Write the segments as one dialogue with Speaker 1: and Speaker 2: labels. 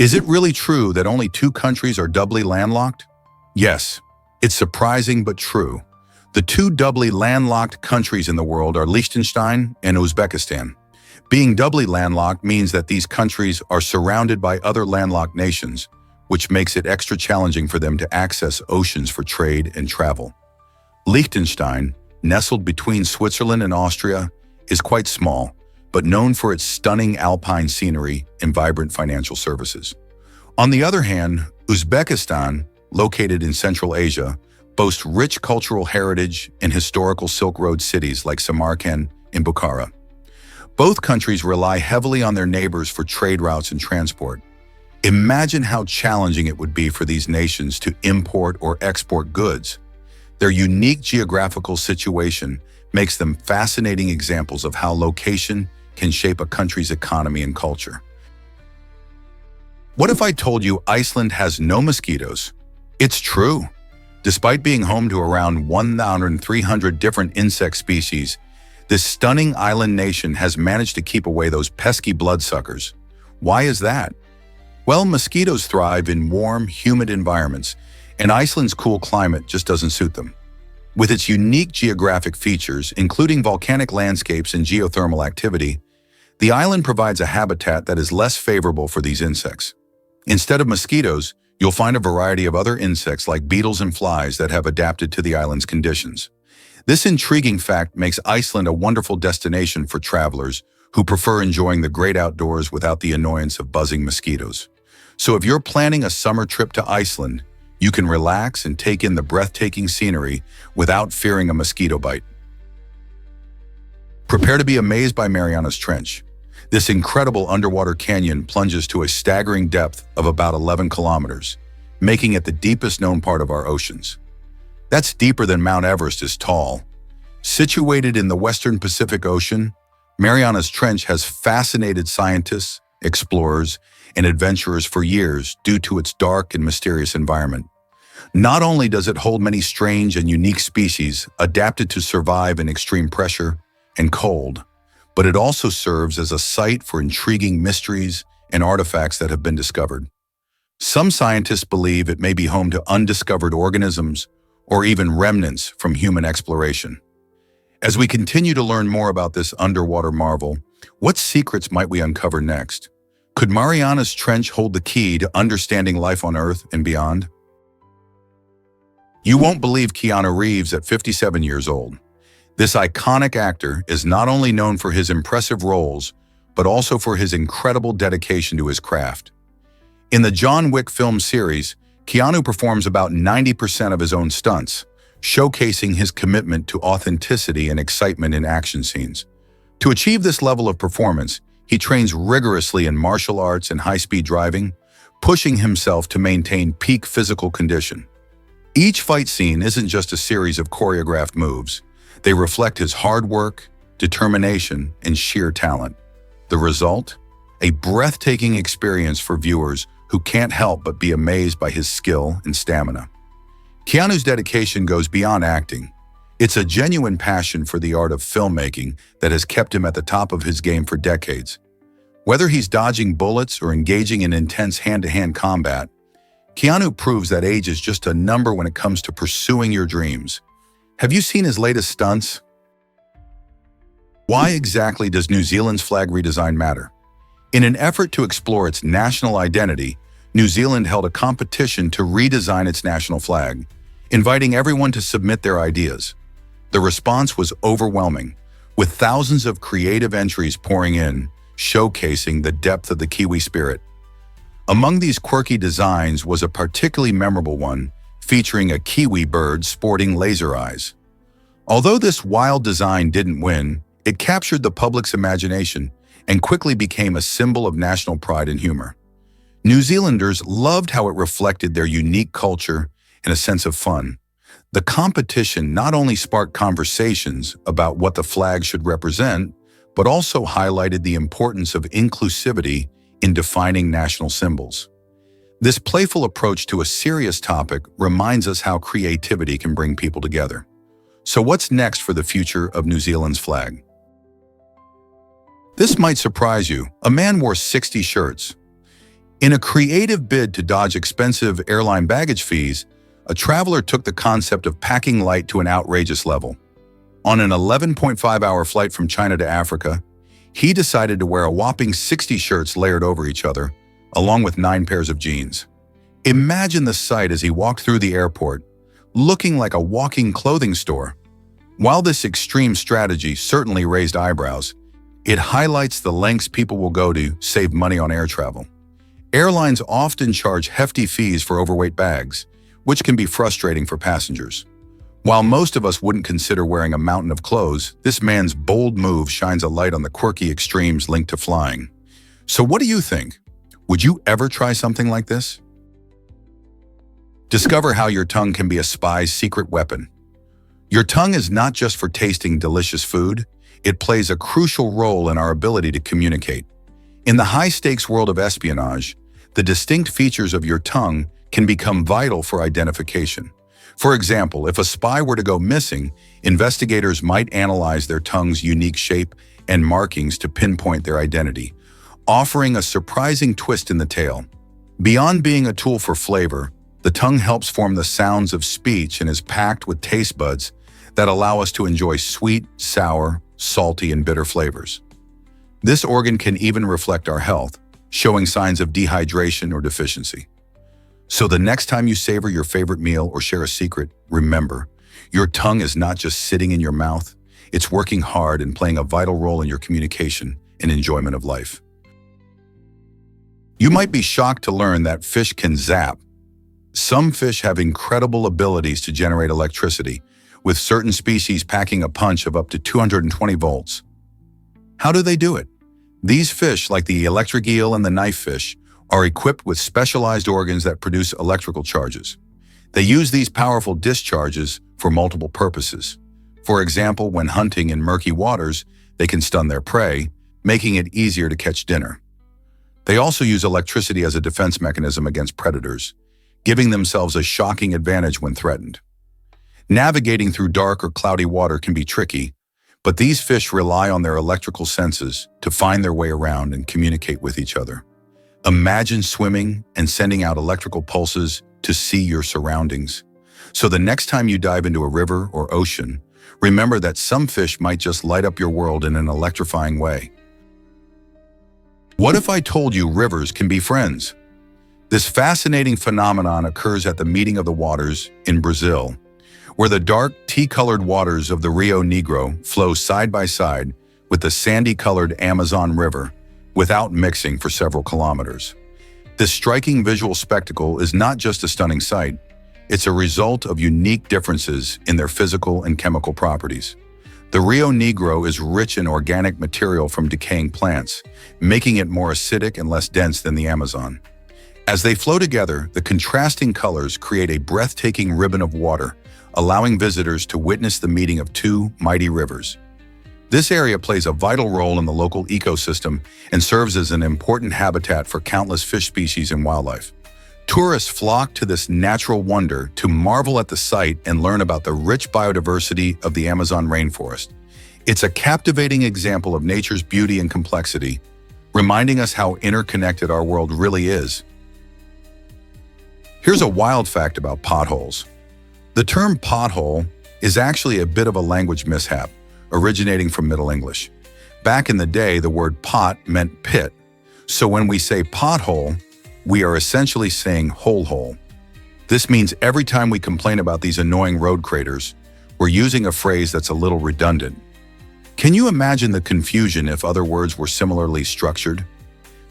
Speaker 1: Is it really true that only two countries are doubly landlocked? Yes, it's surprising but true. The two doubly landlocked countries in the world are Liechtenstein and Uzbekistan. Being doubly landlocked means that these countries are surrounded by other landlocked nations, which makes it extra challenging for them to access oceans for trade and travel. Liechtenstein, nestled between Switzerland and Austria, is quite small, but known for its stunning alpine scenery and vibrant financial services. On the other hand, Uzbekistan, located in Central Asia, boasts rich cultural heritage and historical Silk Road cities like Samarkand and Bukhara. Both countries rely heavily on their neighbors for trade routes and transport. Imagine how challenging it would be for these nations to import or export goods. Their unique geographical situation makes them fascinating examples of how location can shape a country's economy and culture. What if I told you Iceland has no mosquitoes? It's true. Despite being home to around 1,300 different insect species, this stunning island nation has managed to keep away those pesky bloodsuckers. Why is that? Well, mosquitoes thrive in warm, humid environments, and Iceland's cool climate just doesn't suit them. With its unique geographic features, including volcanic landscapes and geothermal activity, the island provides a habitat that is less favorable for these insects. Instead of mosquitoes, you'll find a variety of other insects like beetles and flies that have adapted to the island's conditions. This intriguing fact makes Iceland a wonderful destination for travelers who prefer enjoying the great outdoors without the annoyance of buzzing mosquitoes. So if you're planning a summer trip to Iceland, you can relax and take in the breathtaking scenery without fearing a mosquito bite. Prepare to be amazed by Mariana's Trench. This incredible underwater canyon plunges to a staggering depth of about 11 kilometers, making it the deepest known part of our oceans. That's deeper than Mount Everest is tall. Situated in the western Pacific Ocean, Mariana's Trench has fascinated scientists, explorers, and adventurers for years due to its dark and mysterious environment. Not only does it hold many strange and unique species adapted to survive in extreme pressure and cold, but it also serves as a site for intriguing mysteries and artifacts that have been discovered. Some scientists believe it may be home to undiscovered organisms or even remnants from human exploration. As we continue to learn more about this underwater marvel, what secrets might we uncover next? Could Mariana's Trench hold the key to understanding life on Earth and beyond? You won't believe Keanu Reeves at 57 years old. This iconic actor is not only known for his impressive roles, but also for his incredible dedication to his craft. In the John Wick film series, Keanu performs about 90% of his own stunts, showcasing his commitment to authenticity and excitement in action scenes. To achieve this level of performance, he trains rigorously in martial arts and high-speed driving, pushing himself to maintain peak physical condition. Each fight scene isn't just a series of choreographed moves. They reflect his hard work, determination, and sheer talent. The result? A breathtaking experience for viewers who can't help but be amazed by his skill and stamina. Keanu's dedication goes beyond acting. It's a genuine passion for the art of filmmaking that has kept him at the top of his game for decades. Whether he's dodging bullets or engaging in intense hand-to-hand combat, Keanu proves that age is just a number when it comes to pursuing your dreams. Have you seen his latest stunts? Why exactly does New Zealand's flag redesign matter? In an effort to explore its national identity, New Zealand held a competition to redesign its national flag, inviting everyone to submit their ideas. The response was overwhelming, with thousands of creative entries pouring in, showcasing the depth of the Kiwi spirit. Among these quirky designs was a particularly memorable one, featuring a kiwi bird sporting laser eyes. Although this wild design didn't win, it captured the public's imagination and quickly became a symbol of national pride and humor. New Zealanders loved how it reflected their unique culture and a sense of fun. The competition not only sparked conversations about what the flag should represent, but also highlighted the importance of inclusivity in defining national symbols. This playful approach to a serious topic reminds us how creativity can bring people together. So what's next for the future of New Zealand's flag? This might surprise you. A man wore 60 shirts. In a creative bid to dodge expensive airline baggage fees, a traveler took the concept of packing light to an outrageous level. On an 11.5-hour flight from China to Africa, he decided to wear a whopping 60 shirts layered over each other, along with 9 pairs of jeans. Imagine the sight as he walked through the airport, looking like a walking clothing store. While this extreme strategy certainly raised eyebrows, it highlights the lengths people will go to save money on air travel. Airlines often charge hefty fees for overweight bags, which can be frustrating for passengers. While most of us wouldn't consider wearing a mountain of clothes, this man's bold move shines a light on the quirky extremes linked to flying. So what do you think? Would you ever try something like this? Discover how your tongue can be a spy's secret weapon. Your tongue is not just for tasting delicious food, it plays a crucial role in our ability to communicate. In the high-stakes world of espionage, the distinct features of your tongue can become vital for identification. For example, if a spy were to go missing, investigators might analyze their tongue's unique shape and markings to pinpoint their identity, offering a surprising twist in the tale. Beyond being a tool for flavor, the tongue helps form the sounds of speech and is packed with taste buds that allow us to enjoy sweet, sour, salty, and bitter flavors. This organ can even reflect our health, showing signs of dehydration or deficiency. So the next time you savor your favorite meal or share a secret, remember, your tongue is not just sitting in your mouth, it's working hard and playing a vital role in your communication and enjoyment of life. You might be shocked to learn that fish can zap. Some fish have incredible abilities to generate electricity, with certain species packing a punch of up to 220 volts. How do they do it? These fish, like the electric eel and the knife fish, are equipped with specialized organs that produce electrical charges. They use these powerful discharges for multiple purposes. For example, when hunting in murky waters, they can stun their prey, making it easier to catch dinner. They also use electricity as a defense mechanism against predators, giving themselves a shocking advantage when threatened. Navigating through dark or cloudy water can be tricky, but these fish rely on their electrical senses to find their way around and communicate with each other. Imagine swimming and sending out electrical pulses to see your surroundings. So the next time you dive into a river or ocean, remember that some fish might just light up your world in an electrifying way. What if I told you rivers can be friends? This fascinating phenomenon occurs at the meeting of the waters in Brazil, where the dark, tea-colored waters of the Rio Negro flow side by side with the sandy-colored Amazon River, without mixing for several kilometers. This striking visual spectacle is not just a stunning sight, it's a result of unique differences in their physical and chemical properties. The Rio Negro is rich in organic material from decaying plants, making it more acidic and less dense than the Amazon. As they flow together, the contrasting colors create a breathtaking ribbon of water, allowing visitors to witness the meeting of two mighty rivers. This area plays a vital role in the local ecosystem and serves as an important habitat for countless fish species and wildlife. Tourists flock to this natural wonder to marvel at the sight and learn about the rich biodiversity of the Amazon rainforest. It's a captivating example of nature's beauty and complexity, reminding us how interconnected our world really is. Here's a wild fact about potholes. The term pothole is actually a bit of a language mishap, originating from Middle English. Back in the day, the word pot meant pit, so when we say pothole, we are essentially saying hole. This means every time we complain about these annoying road craters, we're using a phrase that's a little redundant. Can you imagine the confusion if other words were similarly structured?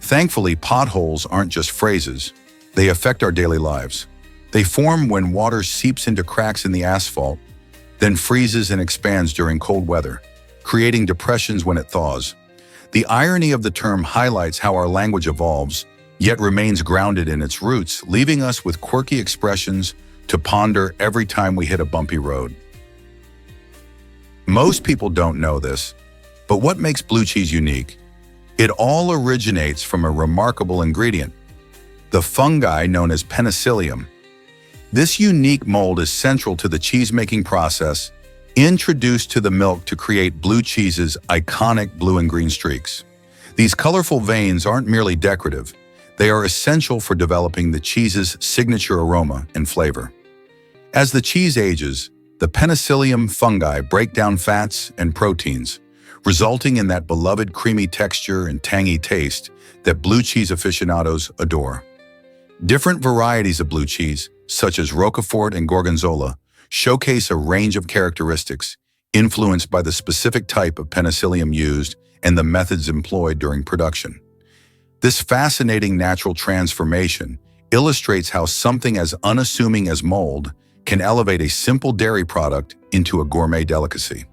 Speaker 1: Thankfully, potholes aren't just phrases, they affect our daily lives. They form when water seeps into cracks in the asphalt, then freezes and expands during cold weather, creating depressions when it thaws. The irony of the term highlights how our language evolves, yet remains grounded in its roots, leaving us with quirky expressions to ponder every time we hit a bumpy road. Most people don't know this, but what makes blue cheese unique? It all originates from a remarkable ingredient, the fungi known as penicillium. This unique mold is central to the cheese-making process, introduced to the milk to create blue cheese's iconic blue and green streaks. These colorful veins aren't merely decorative, They are essential for developing the cheese's signature aroma and flavor. As the cheese ages, the penicillium fungi break down fats and proteins, resulting in that beloved creamy texture and tangy taste that blue cheese aficionados adore. Different varieties of blue cheese, such as Roquefort and Gorgonzola, showcase a range of characteristics influenced by the specific type of penicillium used and the methods employed during production. This fascinating natural transformation illustrates how something as unassuming as mold can elevate a simple dairy product into a gourmet delicacy.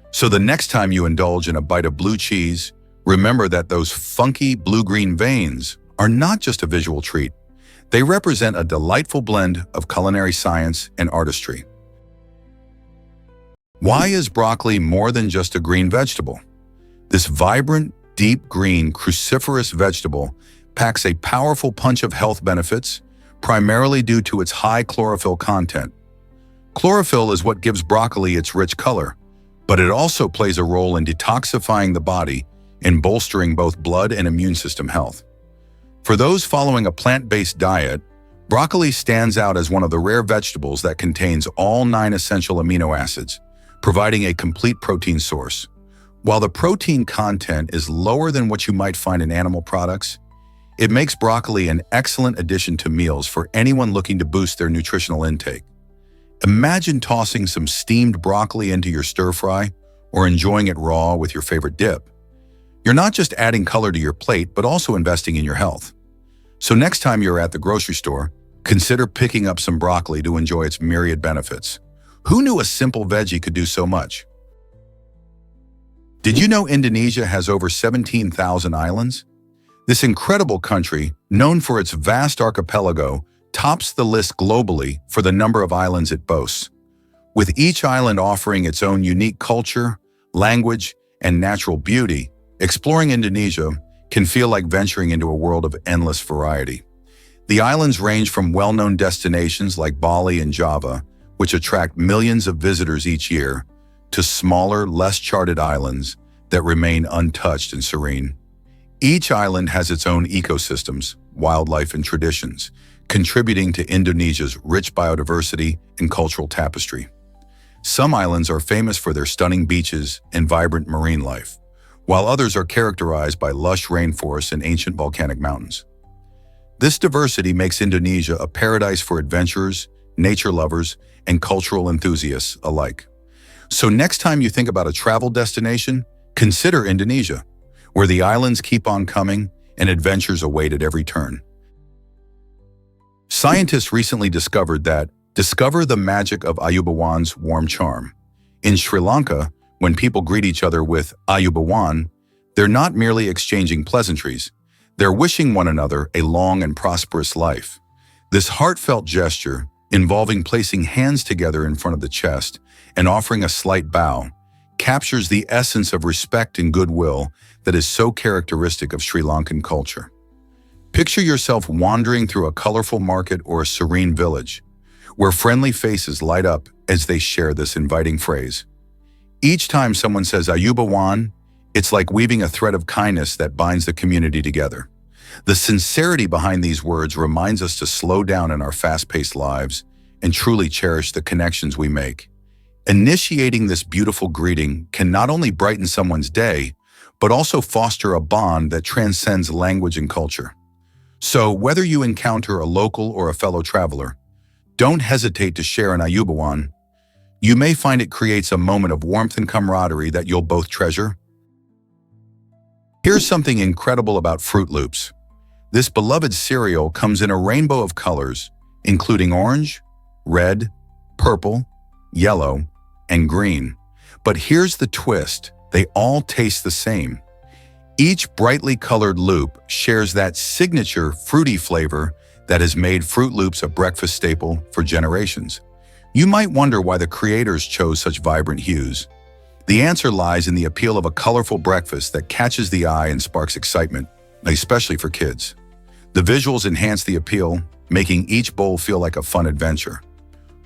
Speaker 1: So the next time you indulge in a bite of blue cheese, remember that those funky blue-green veins are not just a visual treat. They represent a delightful blend of culinary science and artistry. Why is broccoli more than just a green vegetable? This vibrant, deep green, cruciferous vegetable packs a powerful punch of health benefits, primarily due to its high chlorophyll content. Chlorophyll is what gives broccoli its rich color, but it also plays a role in detoxifying the body and bolstering both blood and immune system health. For those following a plant-based diet, broccoli stands out as one of the rare vegetables that contains all 9 essential amino acids, providing a complete protein source. While the protein content is lower than what you might find in animal products, it makes broccoli an excellent addition to meals for anyone looking to boost their nutritional intake. Imagine tossing some steamed broccoli into your stir-fry or enjoying it raw with your favorite dip. You're not just adding color to your plate, but also investing in your health. So next time you're at the grocery store, consider picking up some broccoli to enjoy its myriad benefits. Who knew a simple veggie could do so much? Did you know Indonesia has over 17,000 islands? This incredible country, known for its vast archipelago, tops the list globally for the number of islands it boasts. With each island offering its own unique culture, language, and natural beauty, exploring Indonesia can feel like venturing into a world of endless variety. The islands range from well-known destinations like Bali and Java, which attract millions of visitors each year, to smaller, less charted islands that remain untouched and serene. Each island has its own ecosystems, wildlife, and traditions, contributing to Indonesia's rich biodiversity and cultural tapestry. Some islands are famous for their stunning beaches and vibrant marine life, while others are characterized by lush rainforests and ancient volcanic mountains. This diversity makes Indonesia a paradise for adventurers, nature lovers, and cultural enthusiasts alike. So next time you think about a travel destination, consider Indonesia, where the islands keep on coming and adventures await at every turn. Scientists recently discovered that discover the magic of Ayubawan's warm charm. In Sri Lanka, when people greet each other with Ayubawan, they're not merely exchanging pleasantries, they're wishing one another a long and prosperous life. This heartfelt gesture, involving placing hands together in front of the chest and offering a slight bow, captures the essence of respect and goodwill that is so characteristic of Sri Lankan culture. Picture yourself wandering through a colorful market or a serene village, where friendly faces light up as they share this inviting phrase. Each time someone says Ayubawan, it's like weaving a thread of kindness that binds the community together. The sincerity behind these words reminds us to slow down in our fast-paced lives and truly cherish the connections we make. Initiating this beautiful greeting can not only brighten someone's day, but also foster a bond that transcends language and culture. So whether you encounter a local or a fellow traveler, don't hesitate to share an Ayubawan. You may find it creates a moment of warmth and camaraderie that you'll both treasure. Here's something incredible about Froot Loops. This beloved cereal comes in a rainbow of colors, including orange, red, purple, yellow, and green. But here's the twist, they all taste the same. Each brightly colored loop shares that signature fruity flavor that has made Froot Loops a breakfast staple for generations. You might wonder why the creators chose such vibrant hues. The answer lies in the appeal of a colorful breakfast that catches the eye and sparks excitement, especially for kids. The visuals enhance the appeal, making each bowl feel like a fun adventure.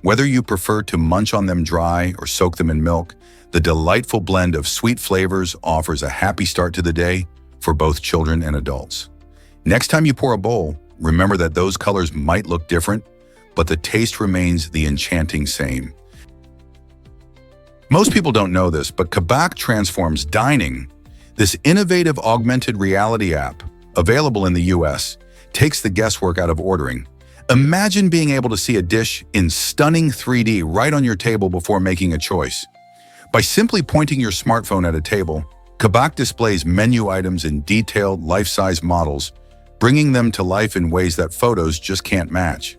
Speaker 1: Whether you prefer to munch on them dry or soak them in milk, the delightful blend of sweet flavors offers a happy start to the day for both children and adults. Next time you pour a bowl, remember that those colors might look different, but the taste remains the enchanting same. Most people don't know this, but Kabak transforms dining. This innovative augmented reality app, available in the US, takes the guesswork out of ordering. Imagine being able to see a dish in stunning 3D right on your table before making a choice. By simply pointing your smartphone at a table, Kabak displays menu items in detailed, life-size models, bringing them to life in ways that photos just can't match.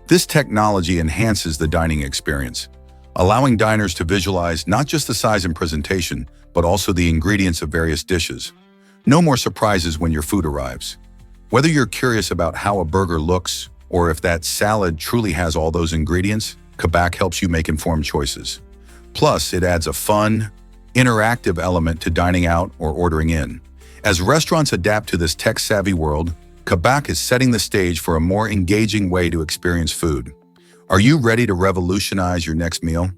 Speaker 1: This technology enhances the dining experience, allowing diners to visualize not just the size and presentation, but also the ingredients of various dishes. No more surprises when your food arrives. Whether you're curious about how a burger looks or if that salad truly has all those ingredients, Kabak helps you make informed choices. Plus, it adds a fun, interactive element to dining out or ordering in. As restaurants adapt to this tech-savvy world, Kabak is setting the stage for a more engaging way to experience food. Are you ready to revolutionize your next meal?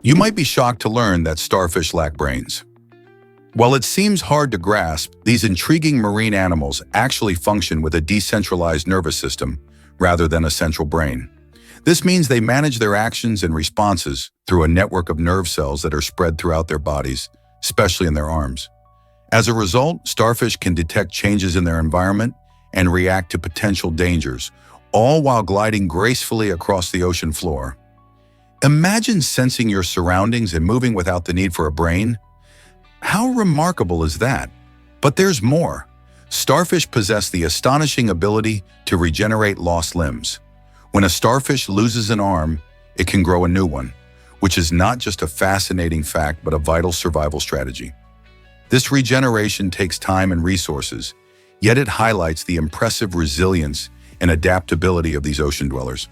Speaker 1: You might be shocked to learn that starfish lack brains. While it seems hard to grasp, these intriguing marine animals actually function with a decentralized nervous system rather than a central brain. This means they manage their actions and responses through a network of nerve cells that are spread throughout their bodies, especially in their arms. As a result, starfish can detect changes in their environment and react to potential dangers, all while gliding gracefully across the ocean floor. Imagine sensing your surroundings and moving without the need for a brain. How remarkable is that? But there's more. Starfish possess the astonishing ability to regenerate lost limbs. When a starfish loses an arm, it can grow a new one, which is not just a fascinating fact, but a vital survival strategy. This regeneration takes time and resources, yet it highlights the impressive resilience and adaptability of these ocean dwellers.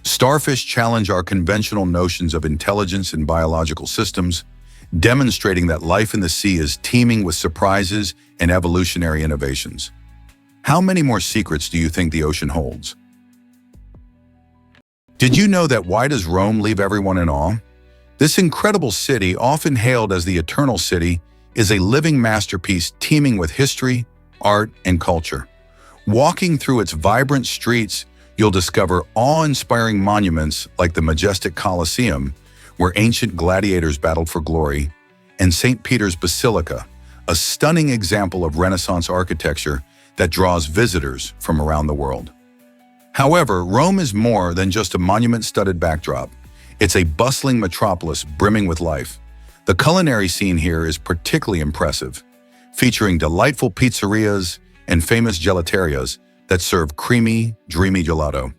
Speaker 1: Starfish challenge our conventional notions of intelligence and biological systems, demonstrating that life in the sea is teeming with surprises and evolutionary innovations. How many more secrets do you think the ocean holds? Did you know that why does Rome leave everyone in awe? This incredible city, often hailed as the Eternal City, is a living masterpiece teeming with history, art, and culture. Walking through its vibrant streets, you'll discover awe-inspiring monuments like the majestic Colosseum, where ancient gladiators battled for glory, and St. Peter's Basilica, a stunning example of Renaissance architecture that draws visitors from around the world. However, Rome is more than just a monument-studded backdrop. It's a bustling metropolis brimming with life. The culinary scene here is particularly impressive, featuring delightful pizzerias and famous gelaterias that serve creamy, dreamy gelato.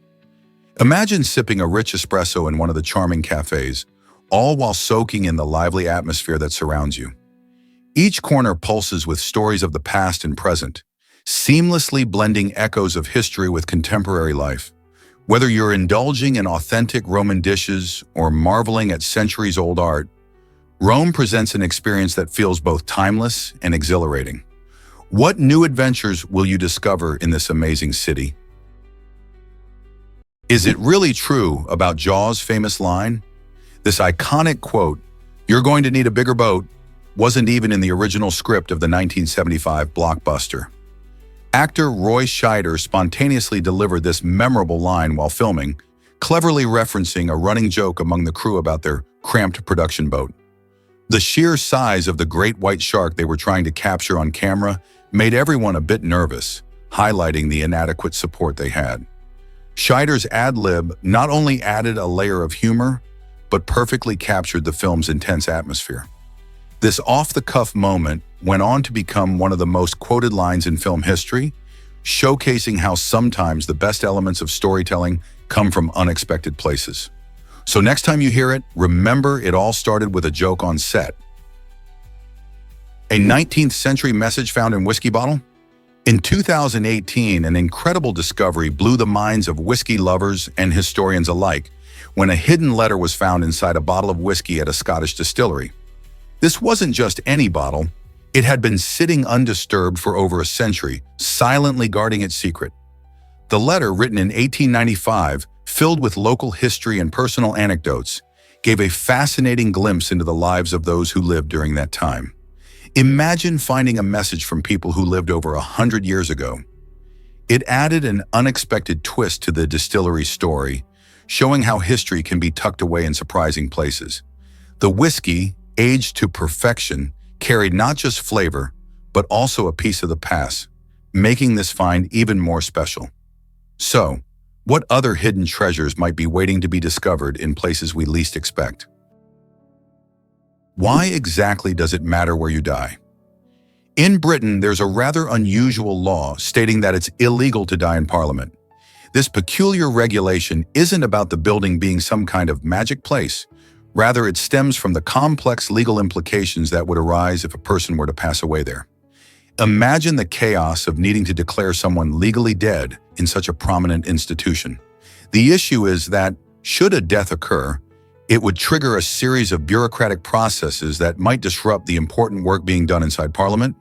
Speaker 1: Imagine sipping a rich espresso in one of the charming cafes, all while soaking in the lively atmosphere that surrounds you. Each corner pulses with stories of the past and present, seamlessly blending echoes of history with contemporary life. Whether you're indulging in authentic Roman dishes or marveling at centuries-old art, Rome presents an experience that feels both timeless and exhilarating. What new adventures will you discover in this amazing city? Is it really true about Jaws' famous line? This iconic quote, "You're going to need a bigger boat," wasn't even in the original script of the 1975 blockbuster. Actor Roy Scheider spontaneously delivered this memorable line while filming, cleverly referencing a running joke among the crew about their cramped production boat. The sheer size of the great white shark they were trying to capture on camera made everyone a bit nervous, highlighting the inadequate support they had. Scheider's ad-lib not only added a layer of humor, but perfectly captured the film's intense atmosphere. This off-the-cuff moment went on to become one of the most quoted lines in film history, showcasing how sometimes the best elements of storytelling come from unexpected places. So next time you hear it, remember it all started with a joke on set. A 19th century message found in whiskey bottle? In 2018, an incredible discovery blew the minds of whiskey lovers and historians alike when a hidden letter was found inside a bottle of whiskey at a Scottish distillery. This wasn't just any bottle. It had been sitting undisturbed for over a century, silently guarding its secret. The letter, written in 1895, filled with local history and personal anecdotes, gave a fascinating glimpse into the lives of those who lived during that time. Imagine finding a message from people who lived over 100 years ago. It added an unexpected twist to the distillery story, showing how history can be tucked away in surprising places. The whiskey, aged to perfection, carried not just flavor, but also a piece of the past, making this find even more special. So, what other hidden treasures might be waiting to be discovered in places we least expect? Why exactly does it matter where you die? In Britain, there's a rather unusual law stating that it's illegal to die in Parliament. This peculiar regulation isn't about the building being some kind of magic place. Rather, it stems from the complex legal implications that would arise if a person were to pass away there. Imagine the chaos of needing to declare someone legally dead in such a prominent institution. The issue is that, should a death occur, it would trigger a series of bureaucratic processes that might disrupt the important work being done inside Parliament.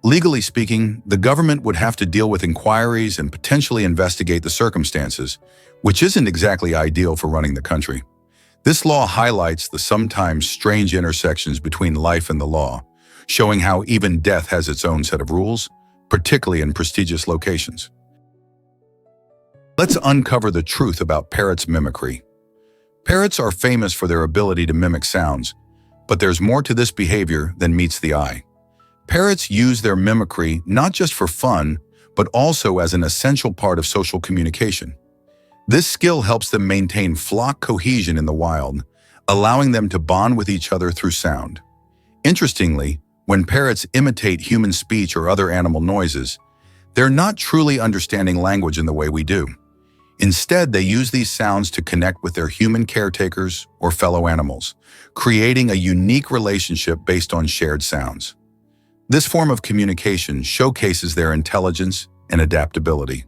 Speaker 1: Legally speaking, the government would have to deal with inquiries and potentially investigate the circumstances, which isn't exactly ideal for running the country. This law highlights the sometimes strange intersections between life and the law, showing how even death has its own set of rules, particularly in prestigious locations. Let's uncover the truth about parrots' mimicry. Parrots are famous for their ability to mimic sounds, but there's more to this behavior than meets the eye. Parrots use their mimicry not just for fun, but also as an essential part of social communication. This skill helps them maintain flock cohesion in the wild, allowing them to bond with each other through sound. Interestingly, when parrots imitate human speech or other animal noises, they're not truly understanding language in the way we do. Instead, they use these sounds to connect with their human caretakers or fellow animals, creating a unique relationship based on shared sounds. This form of communication showcases their intelligence and adaptability.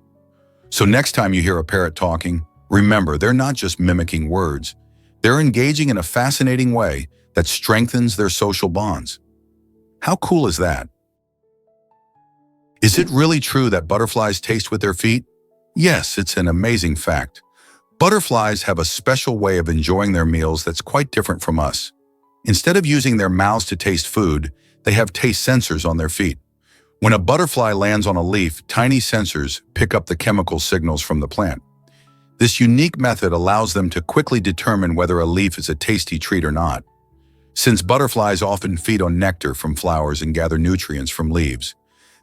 Speaker 1: So next time you hear a parrot talking, remember they're not just mimicking words, they're engaging in a fascinating way that strengthens their social bonds. How cool is that? Is it really true that butterflies taste with their feet? Yes, it's an amazing fact. Butterflies have a special way of enjoying their meals that's quite different from us. Instead of using their mouths to taste food, they have taste sensors on their feet. When a butterfly lands on a leaf, tiny sensors pick up the chemical signals from the plant. This unique method allows them to quickly determine whether a leaf is a tasty treat or not. Since butterflies often feed on nectar from flowers and gather nutrients from leaves,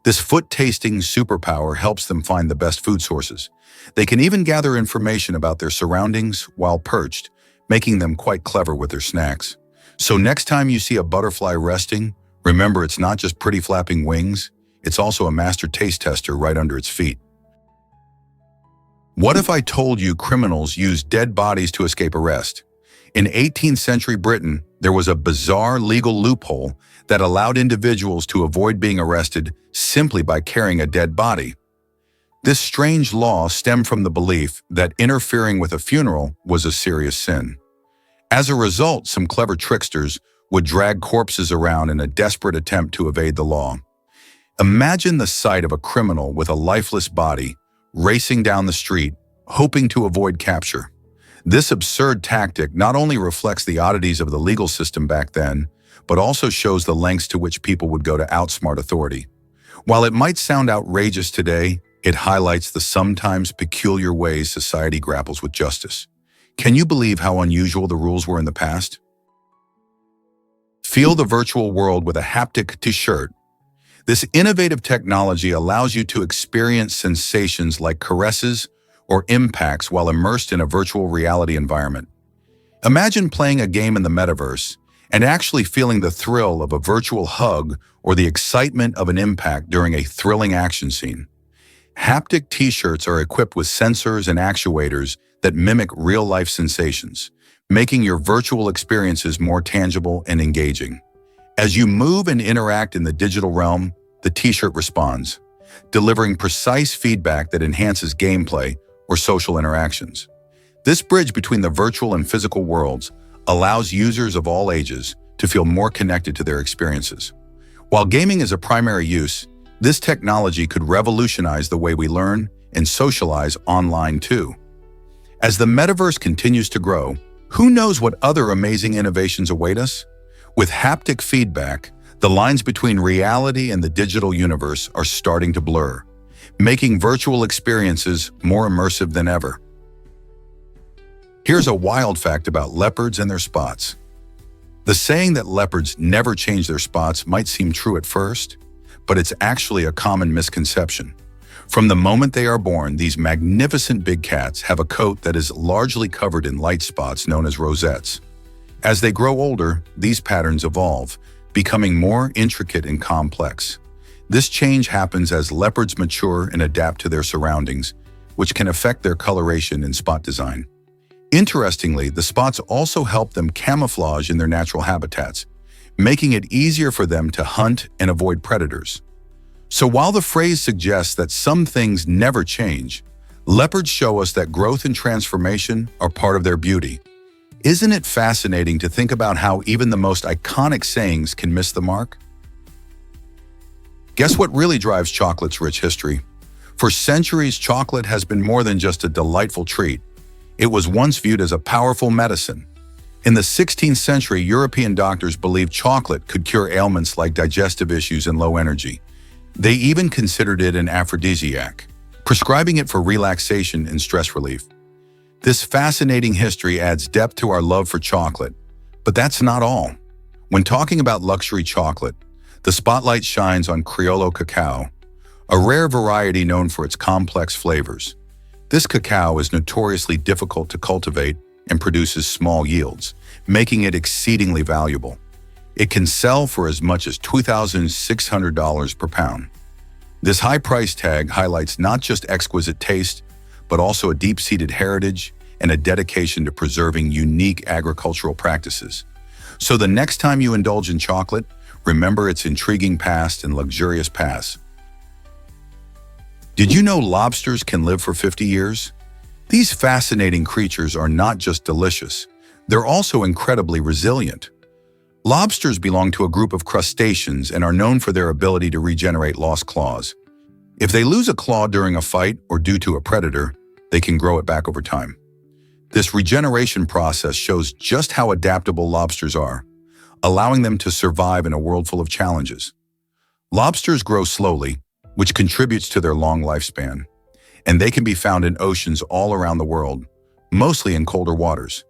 Speaker 1: this foot-tasting superpower helps them find the best food sources. They can even gather information about their surroundings while perched, making them quite clever with their snacks. So next time you see a butterfly resting, remember it's not just pretty flapping wings, it's also a master taste tester right under its feet. What if I told you criminals use dead bodies to escape arrest? In 18th century Britain, there was a bizarre legal loophole that allowed individuals to avoid being arrested simply by carrying a dead body. This strange law stemmed from the belief that interfering with a funeral was a serious sin. As a result, some clever tricksters would drag corpses around in a desperate attempt to evade the law. Imagine the sight of a criminal with a lifeless body racing down the street, hoping to avoid capture. This absurd tactic not only reflects the oddities of the legal system back then, but also shows the lengths to which people would go to outsmart authority. While it might sound outrageous today, it highlights the sometimes peculiar ways society grapples with justice. Can you believe how unusual the rules were in the past? Feel the virtual world with a haptic t-shirt. This innovative technology allows you to experience sensations like caresses or impacts while immersed in a virtual reality environment. Imagine playing a game in the metaverse and actually feeling the thrill of a virtual hug or the excitement of an impact during a thrilling action scene. Haptic t-shirts are equipped with sensors and actuators that mimic real-life sensations, making your virtual experiences more tangible and engaging. As you move and interact in the digital realm, the t-shirt responds, delivering precise feedback that enhances gameplay or social interactions. This bridge between the virtual and physical worlds allows users of all ages to feel more connected to their experiences. While gaming is a primary use, this technology could revolutionize the way we learn and socialize online too. As the metaverse continues to grow, who knows what other amazing innovations await us? With haptic feedback, The lines between reality and the digital universe are starting to blur, making virtual experiences more immersive than ever. Here's a wild fact about leopards and their spots. The saying that leopards never change their spots might seem true at first, but it's actually a common misconception. From the moment they are born, these magnificent big cats have a coat that is largely covered in light spots known as rosettes. As they grow older, these patterns evolve, becoming more intricate and complex. This change happens as leopards mature and adapt to their surroundings, which can affect their coloration and spot design. Interestingly, the spots also help them camouflage in their natural habitats, making it easier for them to hunt and avoid predators. So while the phrase suggests that some things never change, leopards show us that growth and transformation are part of their beauty. Isn't it fascinating to think about how even the most iconic sayings can miss the mark? Guess what really drives chocolate's rich history? For centuries, chocolate has been more than just a delightful treat. It was once viewed as a powerful medicine. In the 16th century, European doctors believed chocolate could cure ailments like digestive issues and low energy. They even considered it an aphrodisiac, prescribing it for relaxation and stress relief. This fascinating history adds depth to our love for chocolate, but that's not all. When talking about luxury chocolate, the spotlight shines on Criollo cacao, a rare variety known for its complex flavors. This cacao is notoriously difficult to cultivate and produces small yields, making it exceedingly valuable. It can sell for as much as $2,600 per pound. This high price tag highlights not just exquisite taste, but also a deep-seated heritage and a dedication to preserving unique agricultural practices. So the next time you indulge in chocolate, remember its intriguing past and luxurious past. Did you know lobsters can live for 50 years? These fascinating creatures are not just delicious, they're also incredibly resilient. Lobsters belong to a group of crustaceans and are known for their ability to regenerate lost claws. If they lose a claw during a fight or due to a predator, they can grow it back over time. This regeneration process shows just how adaptable lobsters are, allowing them to survive in a world full of challenges. Lobsters grow slowly, which contributes to their long lifespan, and they can be found in oceans all around the world, mostly in colder waters.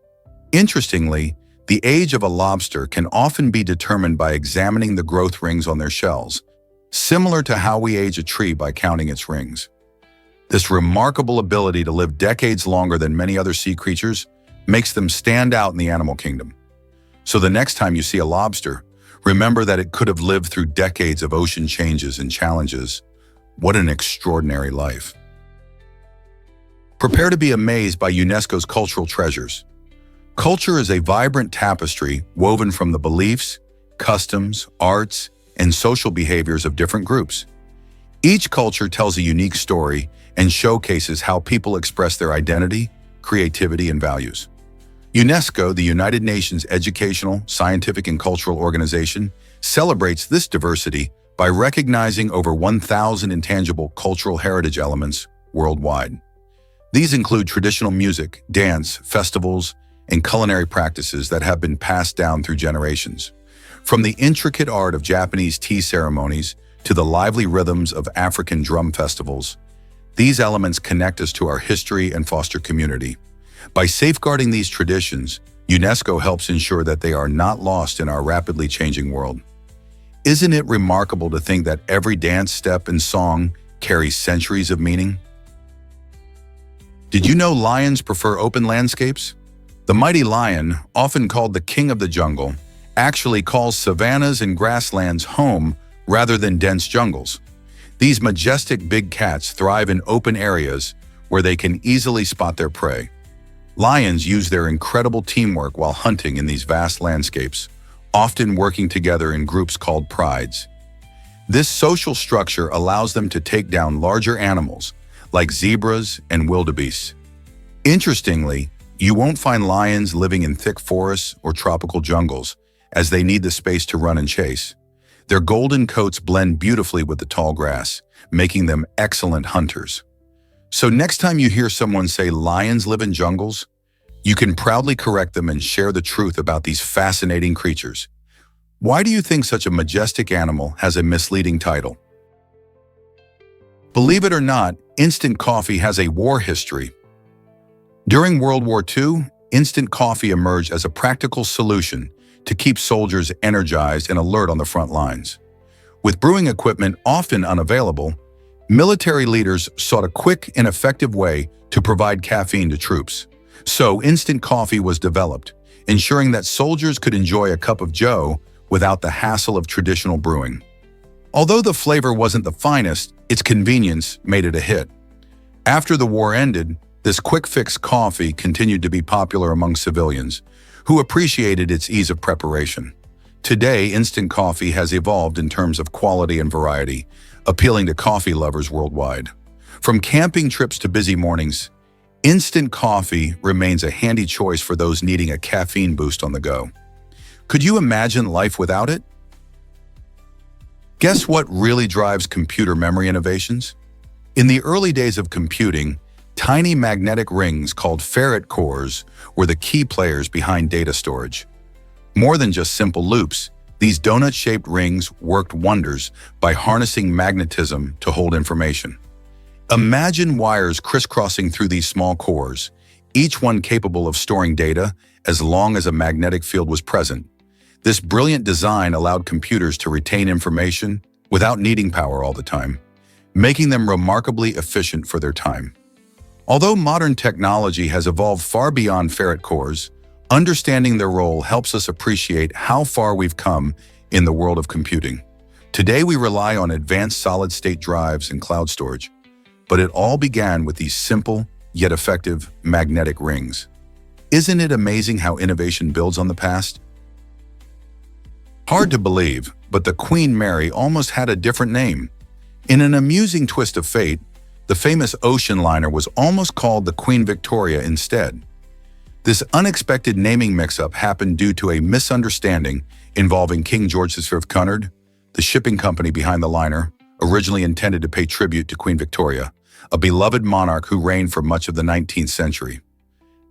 Speaker 1: Interestingly, the age of a lobster can often be determined by examining the growth rings on their shells, similar to how we age a tree by counting its rings. This remarkable ability to live decades longer than many other sea creatures makes them stand out in the animal kingdom. So the next time you see a lobster, remember that it could have lived through decades of ocean changes and challenges. What an extraordinary life. Prepare to be amazed by UNESCO's cultural treasures. Culture is a vibrant tapestry woven from the beliefs, customs, arts, and social behaviors of different groups. Each culture tells a unique story and showcases how people express their identity, creativity, and values. UNESCO, the United Nations Educational, Scientific, and Cultural Organization, celebrates this diversity by recognizing over 1,000 intangible cultural heritage elements worldwide. These include traditional music, dance, festivals, and culinary practices that have been passed down through generations. From the intricate art of Japanese tea ceremonies to the lively rhythms of African drum festivals, these elements connect us to our history and foster community. By safeguarding these traditions, UNESCO helps ensure that they are not lost in our rapidly changing world. Isn't it remarkable to think that every dance step and song carries centuries of meaning? Did you know lions prefer open landscapes? The mighty lion, often called the king of the jungle, actually calls savannas and grasslands home rather than dense jungles. These majestic big cats thrive in open areas where they can easily spot their prey. Lions use their incredible teamwork while hunting in these vast landscapes, often working together in groups called prides. This social structure allows them to take down larger animals like zebras and wildebeests. Interestingly, you won't find lions living in thick forests or tropical jungles, as they need the space to run and chase. Their golden coats blend beautifully with the tall grass, making them excellent hunters. So next time you hear someone say lions live in jungles, you can proudly correct them and share the truth about these fascinating creatures. Why do you think such a majestic animal has a misleading title? Believe it or not, instant coffee has a war history. During World War II, instant coffee emerged as a practical solution to keep soldiers energized and alert on the front lines. With brewing equipment often unavailable, military leaders sought a quick and effective way to provide caffeine to troops. So instant coffee was developed, ensuring that soldiers could enjoy a cup of joe without the hassle of traditional brewing. Although the flavor wasn't the finest, its convenience made it a hit. After the war ended, this quick-fix coffee continued to be popular among civilians, who appreciated its ease of preparation. Today, instant coffee has evolved in terms of quality and variety, appealing to coffee lovers worldwide. From camping trips to busy mornings, instant coffee remains a handy choice for those needing a caffeine boost on the go. Could you imagine life without it? Guess what really drives computer memory innovations? In the early days of computing, tiny magnetic rings called Parrot cores were the key players behind data storage. More than just simple loops, these donut-shaped rings worked wonders by harnessing magnetism to hold information. Imagine wires crisscrossing through these small cores, each one capable of storing data as long as a magnetic field was present. This brilliant design allowed computers to retain information without needing power all the time, making them remarkably efficient for their time. Although modern technology has evolved far beyond Parrot cores, understanding their role helps us appreciate how far we've come in the world of computing. Today we rely on advanced solid-state drives and cloud storage, but it all began with these simple yet effective magnetic rings. Isn't it amazing how innovation builds on the past? Hard to believe, but the Queen Mary almost had a different name. In an amusing twist of fate, the famous ocean liner was almost called the Queen Victoria instead. This unexpected naming mix-up happened due to a misunderstanding involving King George V Cunard, the shipping company behind the liner, originally intended to pay tribute to Queen Victoria, a beloved monarch who reigned for much of the 19th century.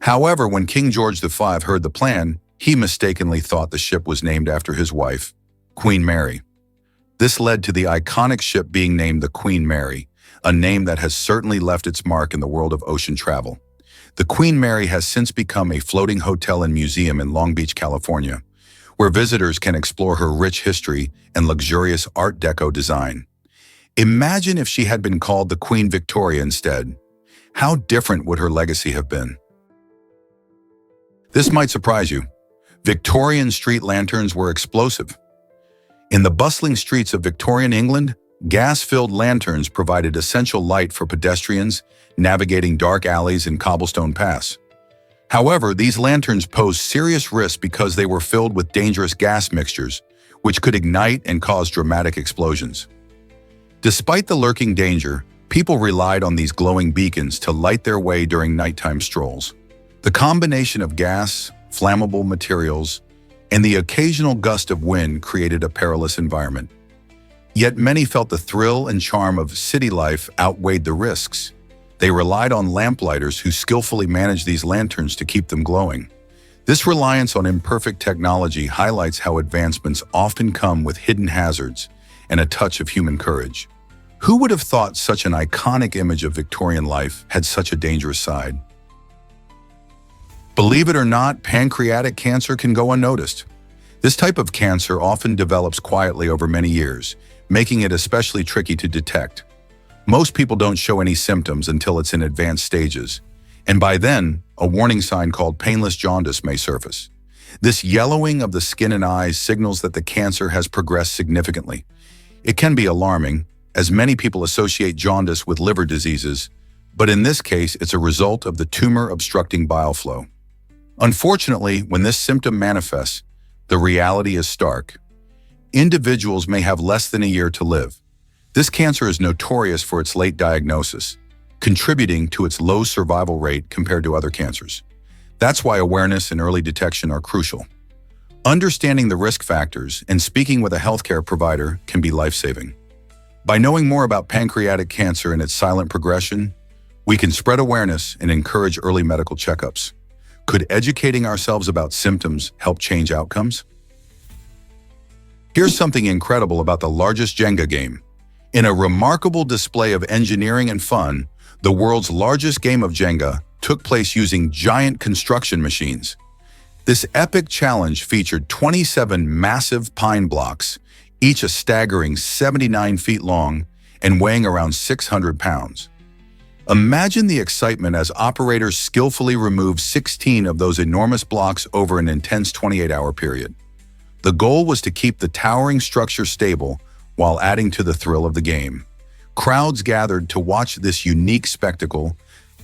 Speaker 1: However, when King George V heard the plan, he mistakenly thought the ship was named after his wife, Queen Mary. This led to the iconic ship being named the Queen Mary, a name that has certainly left its mark in the world of ocean travel. The Queen Mary has since become a floating hotel and museum in Long Beach, California, where visitors can explore her rich history and luxurious Art Deco design. Imagine if she had been called the Queen Victoria instead. How different would her legacy have been? This might surprise you. Victorian street lanterns were explosive. In the bustling streets of Victorian England, gas-filled lanterns provided essential light for pedestrians navigating dark alleys in Cobblestone Pass. However, these lanterns posed serious risks because they were filled with dangerous gas mixtures, which could ignite and cause dramatic explosions. Despite the lurking danger, people relied on these glowing beacons to light their way during nighttime strolls. The combination of gas, flammable materials, and the occasional gust of wind created a perilous environment. Yet many felt the thrill and charm of city life outweighed the risks. They relied on lamplighters who skillfully managed these lanterns to keep them glowing. This reliance on imperfect technology highlights how advancements often come with hidden hazards and a touch of human courage. Who would have thought such an iconic image of Victorian life had such a dangerous side? Believe it or not, pancreatic cancer can go unnoticed. This type of cancer often develops quietly over many years, making it especially tricky to detect. Most people don't show any symptoms until it's in advanced stages, and by then, a warning sign called painless jaundice may surface. This yellowing of the skin and eyes signals that the cancer has progressed significantly. It can be alarming, as many people associate jaundice with liver diseases, but in this case, it's a result of the tumor obstructing bile flow. Unfortunately, when this symptom manifests, the reality is stark. Individuals may have less than a year to live. This cancer is notorious for its late diagnosis, contributing to its low survival rate compared to other cancers. That's why awareness and early detection are crucial. Understanding the risk factors and speaking with a healthcare provider can be life-saving. By knowing more about pancreatic cancer and its silent progression, we can spread awareness and encourage early medical checkups. Could educating ourselves about symptoms help change outcomes? Here's something incredible about the largest Jenga game. In a remarkable display of engineering and fun, the world's largest game of Jenga took place using giant construction machines. This epic challenge featured 27 massive pine blocks, each a staggering 79 feet long and weighing around 600 pounds. Imagine the excitement as operators skillfully removed 16 of those enormous blocks over an intense 28-hour period. The goal was to keep the towering structure stable while adding to the thrill of the game. Crowds gathered to watch this unique spectacle,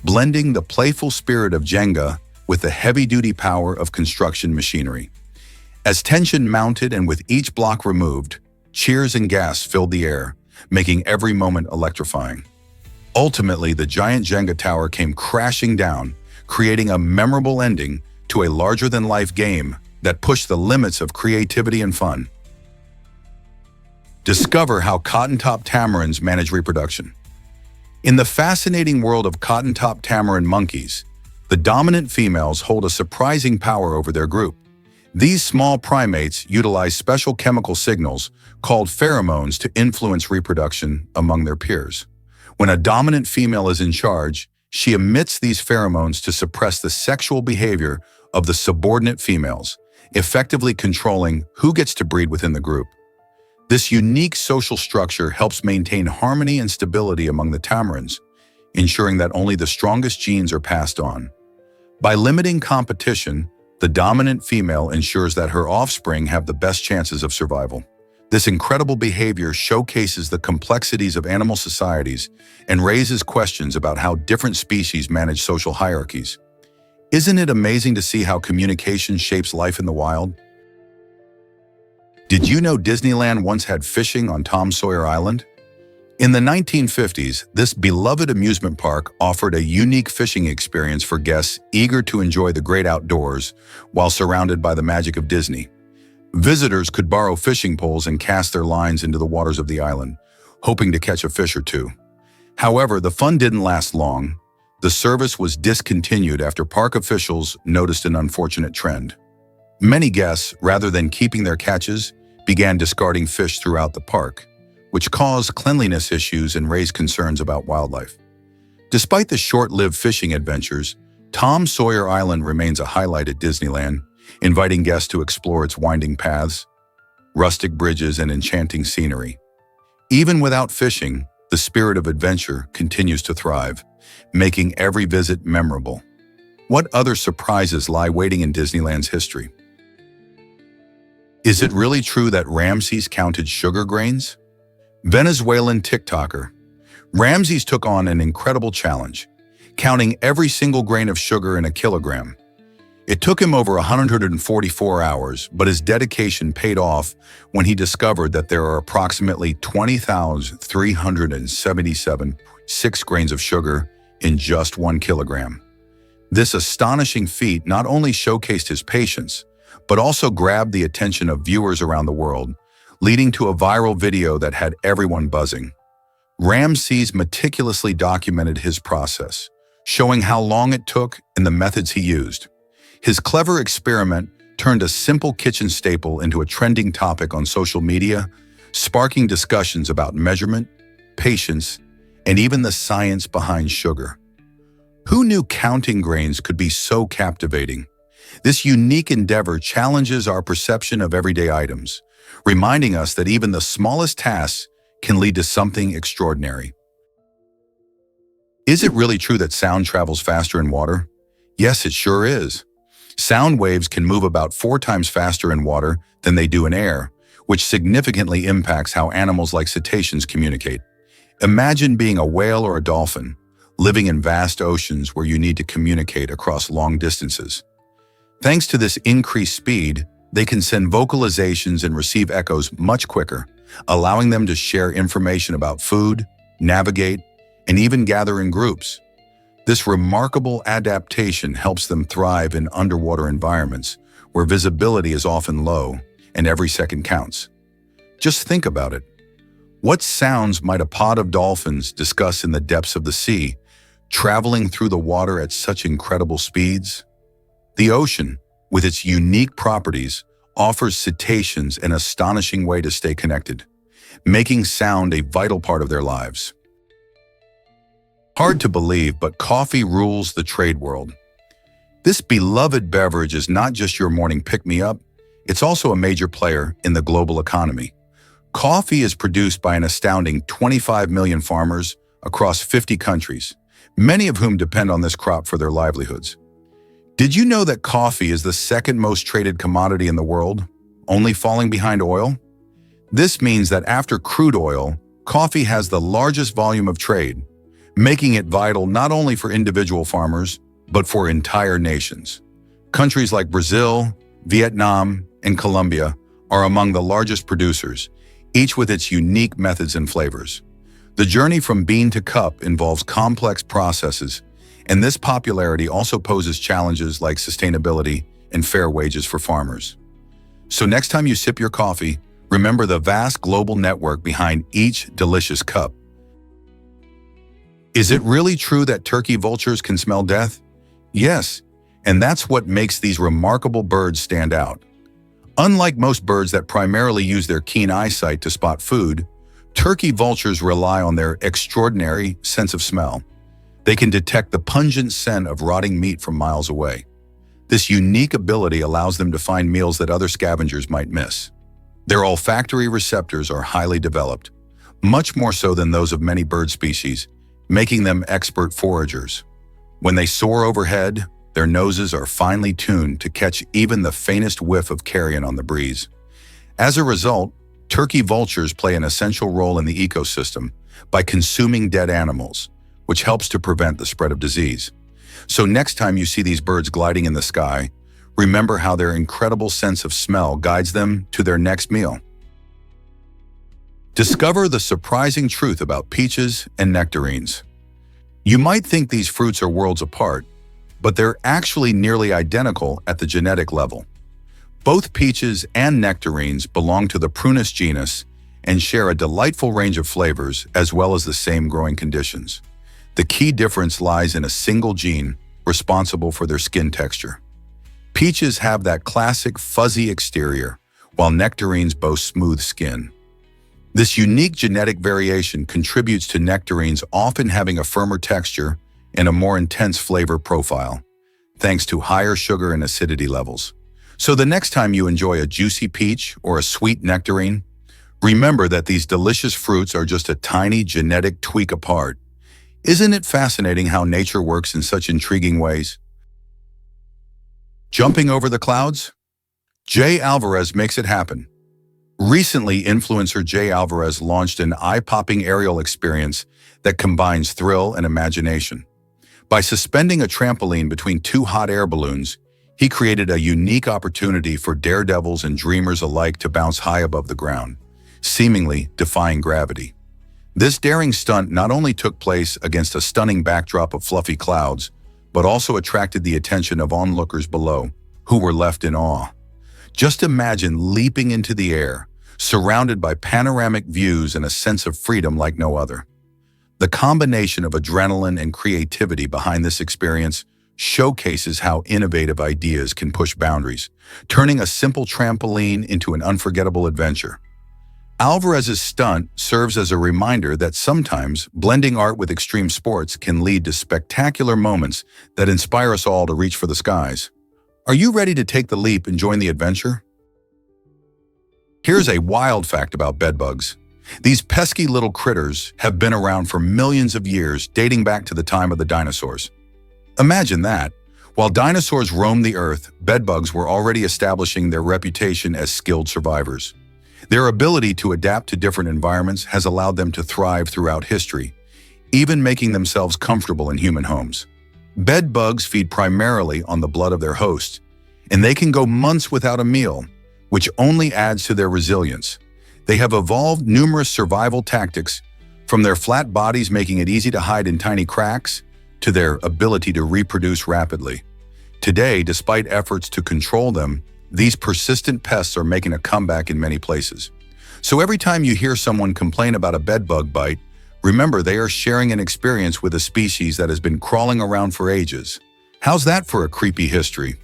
Speaker 1: blending the playful spirit of Jenga with the heavy-duty power of construction machinery. As tension mounted and with each block removed, cheers and gas filled the air, making every moment electrifying. Ultimately, the giant Jenga tower came crashing down, creating a memorable ending to a larger-than-life game that pushed the limits of creativity and fun. Discover how cotton-top tamarins manage reproduction. In the fascinating world of cotton-top tamarin monkeys, the dominant females hold a surprising power over their group. These small primates utilize special chemical signals called pheromones to influence reproduction among their peers. When a dominant female is in charge, she emits these pheromones to suppress the sexual behavior of the subordinate females, effectively controlling who gets to breed within the group. This unique social structure helps maintain harmony and stability among the tamarins, ensuring that only the strongest genes are passed on. By limiting competition, the dominant female ensures that her offspring have the best chances of survival. This incredible behavior showcases the complexities of animal societies and raises questions about how different species manage social hierarchies. Isn't it amazing to see how communication shapes life in the wild? Did you know Disneyland once had fishing on Sawyer Island? In the 1950s, this beloved amusement park offered a unique fishing experience for guests eager to enjoy the great outdoors while surrounded by the magic of Disney. Visitors could borrow fishing poles and cast their lines into the waters of the island, hoping to catch a fish or two. However, the fun didn't last long. The service was discontinued after park officials noticed an unfortunate trend. Many guests, rather than keeping their catches, began discarding fish throughout the park, which caused cleanliness issues and raised concerns about wildlife. Despite the short-lived fishing adventures, Sawyer Island remains a highlight at Disneyland, inviting guests to explore its winding paths, rustic bridges, and enchanting scenery. Even without fishing, the spirit of adventure continues to thrive, making every visit memorable. What other surprises lie waiting in Disneyland's history? Is it really true that Ramses counted sugar grains? Venezuelan TikToker Ramses took on an incredible challenge, counting every single grain of sugar in a kilogram. It took him over 144 hours, but his dedication paid off when he discovered that there are approximately 20,377 grains of sugar in just 1 kilogram. This astonishing feat not only showcased his patience, but also grabbed the attention of viewers around the world, leading to a viral video that had everyone buzzing. Ramses meticulously documented his process, showing how long it took and the methods he used. His clever experiment turned a simple kitchen staple into a trending topic on social media, sparking discussions about measurement, patience, and even the science behind sugar. Who knew counting grains could be so captivating? This unique endeavor challenges our perception of everyday items, reminding us that even the smallest tasks can lead to something extraordinary. Is it really true that sound travels faster in water? Yes, it sure is. Sound waves can move about 4 times faster in water than they do in air, which significantly impacts how animals like cetaceans communicate. Imagine being a whale or a dolphin, living in vast oceans where you need to communicate across long distances. Thanks to this increased speed, they can send vocalizations and receive echoes much quicker, allowing them to share information about food, navigate, and even gather in groups. This remarkable adaptation helps them thrive in underwater environments where visibility is often low and every second counts. Just think about it. What sounds might a pod of dolphins discuss in the depths of the sea, traveling through the water at such incredible speeds? The ocean, with its unique properties, offers cetaceans an astonishing way to stay connected, making sound a vital part of their lives. Hard to believe, but coffee rules the trade world. This beloved beverage is not just your morning pick-me-up, it's also a major player in the global economy. Coffee is produced by an astounding 25 million farmers across 50 countries, many of whom depend on this crop for their livelihoods. Did you know that coffee is the second most traded commodity in the world, only falling behind oil? This means that after crude oil, coffee has the largest volume of trade, making it vital not only for individual farmers, but for entire nations. Countries like Brazil, Vietnam, and Colombia are among the largest producers, each with its unique methods and flavors. The journey from bean to cup involves complex processes, and this popularity also poses challenges like sustainability and fair wages for farmers. So next time you sip your coffee, remember the vast global network behind each delicious cup. Is it really true that turkey vultures can smell death? Yes, and that's what makes these remarkable birds stand out. Unlike most birds that primarily use their keen eyesight to spot food, turkey vultures rely on their extraordinary sense of smell. They can detect the pungent scent of rotting meat from miles away. This unique ability allows them to find meals that other scavengers might miss. Their olfactory receptors are highly developed, much more so than those of many bird species, making them expert foragers. When they soar overhead, their noses are finely tuned to catch even the faintest whiff of carrion on the breeze. As a result, turkey vultures play an essential role in the ecosystem by consuming dead animals, which helps to prevent the spread of disease. So next time you see these birds gliding in the sky, remember how their incredible sense of smell guides them to their next meal. Discover the surprising truth about peaches and nectarines. You might think these fruits are worlds apart, but they're actually nearly identical at the genetic level. Both peaches and nectarines belong to the Prunus genus and share a delightful range of flavors as well as the same growing conditions. The key difference lies in a single gene responsible for their skin texture. Peaches have that classic fuzzy exterior, while nectarines boast smooth skin. This unique genetic variation contributes to nectarines often having a firmer texture and a more intense flavor profile, thanks to higher sugar and acidity levels. So the next time you enjoy a juicy peach or a sweet nectarine, remember that these delicious fruits are just a tiny genetic tweak apart. Isn't it fascinating how nature works in such intriguing ways? Jumping over the clouds? Jay Alvarez makes it happen. Recently, influencer Jay Alvarez launched an eye-popping aerial experience that combines thrill and imagination. By suspending a trampoline between two hot air balloons, he created a unique opportunity for daredevils and dreamers alike to bounce high above the ground, seemingly defying gravity. This daring stunt not only took place against a stunning backdrop of fluffy clouds, but also attracted the attention of onlookers below, who were left in awe. Just imagine leaping into the air, surrounded by panoramic views and a sense of freedom like no other. The combination of adrenaline and creativity behind this experience showcases how innovative ideas can push boundaries, turning a simple trampoline into an unforgettable adventure. Alvarez's stunt serves as a reminder that sometimes blending art with extreme sports can lead to spectacular moments that inspire us all to reach for the skies. Are you ready to take the leap and join the adventure? Here's a wild fact about bedbugs. These pesky little critters have been around for millions of years, dating back to the time of the dinosaurs. Imagine that. While dinosaurs roamed the earth, bedbugs were already establishing their reputation as skilled survivors. Their ability to adapt to different environments has allowed them to thrive throughout history, even making themselves comfortable in human homes. Bed bugs feed primarily on the blood of their host, and they can go months without a meal, which only adds to their resilience. They have evolved numerous survival tactics, from their flat bodies making it easy to hide in tiny cracks, to their ability to reproduce rapidly. Today, despite efforts to control them, these persistent pests are making a comeback in many places. So every time you hear someone complain about a bedbug bite, remember they are sharing an experience with a species that has been crawling around for ages. How's that for a creepy history?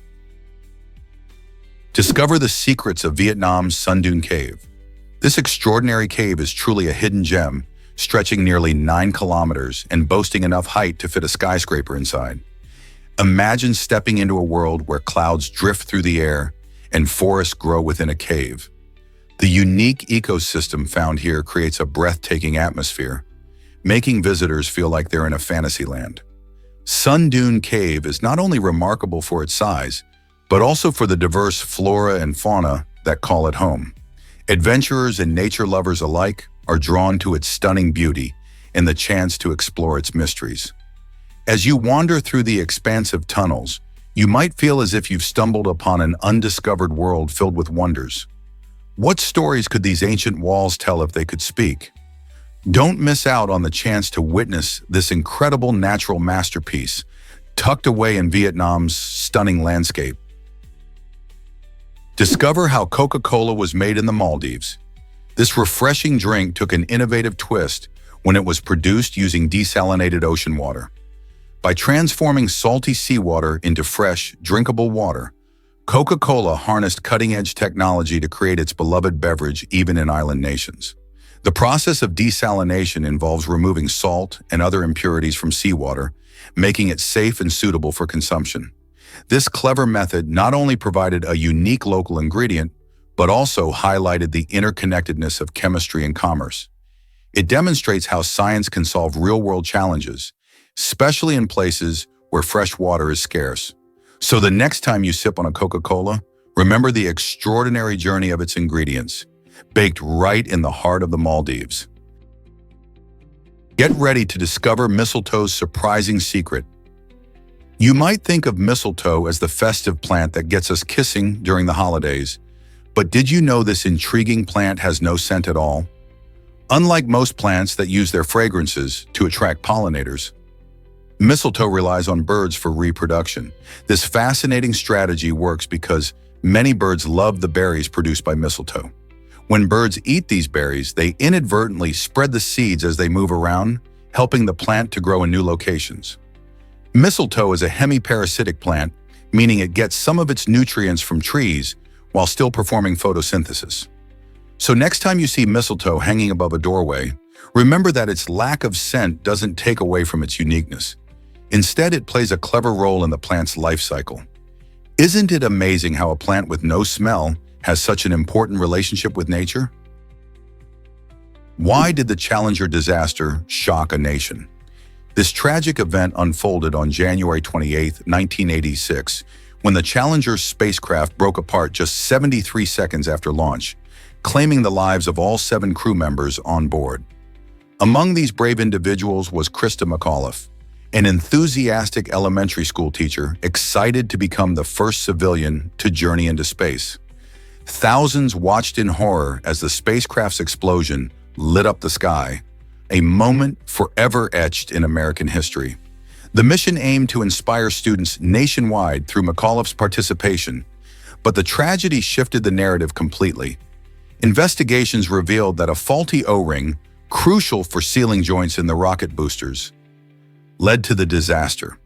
Speaker 1: Discover the secrets of Vietnam's Sun Dune Cave. This extraordinary cave is truly a hidden gem, stretching nearly 9 kilometers and boasting enough height to fit a skyscraper inside. Imagine stepping into a world where clouds drift through the air and forests grow within a cave. The unique ecosystem found here creates a breathtaking atmosphere, making visitors feel like they're in a fantasy land. Sun Dune Cave is not only remarkable for its size, but also for the diverse flora and fauna that call it home. Adventurers and nature lovers alike are drawn to its stunning beauty and the chance to explore its mysteries. As you wander through the expansive tunnels, you might feel as if you've stumbled upon an undiscovered world filled with wonders. What stories could these ancient walls tell if they could speak? Don't miss out on the chance to witness this incredible natural masterpiece tucked away in Vietnam's stunning landscape. Discover how Coca-Cola was made in the Maldives. This refreshing drink took an innovative twist when it was produced using desalinated ocean water. By transforming salty seawater into fresh, drinkable water, Coca-Cola harnessed cutting-edge technology to create its beloved beverage even in island nations. The process of desalination involves removing salt and other impurities from seawater, making it safe and suitable for consumption. This clever method not only provided a unique local ingredient, but also highlighted the interconnectedness of chemistry and commerce. It demonstrates how science can solve real-world challenges, especially in places where fresh water is scarce. So the next time you sip on a Coca-Cola, remember the extraordinary journey of its ingredients, baked right in the heart of the Maldives. Get ready to discover mistletoe's surprising secret. You might think of mistletoe as the festive plant that gets us kissing during the holidays, but did you know this intriguing plant has no scent at all? Unlike most plants that use their fragrances to attract pollinators, mistletoe relies on birds for reproduction. This fascinating strategy works because many birds love the berries produced by mistletoe. When birds eat these berries, they inadvertently spread the seeds as they move around, helping the plant to grow in new locations. Mistletoe is a hemiparasitic plant, meaning it gets some of its nutrients from trees while still performing photosynthesis. So next time you see mistletoe hanging above a doorway, remember that its lack of scent doesn't take away from its uniqueness. Instead, it plays a clever role in the plant's life cycle. Isn't it amazing how a plant with no smell has such an important relationship with nature? Why did the Challenger disaster shock a nation? This tragic event unfolded on January 28, 1986, when the Challenger spacecraft broke apart just 73 seconds after launch, claiming the lives of all 7 crew members on board. Among these brave individuals was Krista McAuliffe, an enthusiastic elementary school teacher excited to become the first civilian to journey into space. Thousands watched in horror as the spacecraft's explosion lit up the sky, a moment forever etched in American history. The mission aimed to inspire students nationwide through McAuliffe's participation, but the tragedy shifted the narrative completely. Investigations revealed that a faulty O-ring, crucial for sealing joints in the rocket boosters, led to the disaster.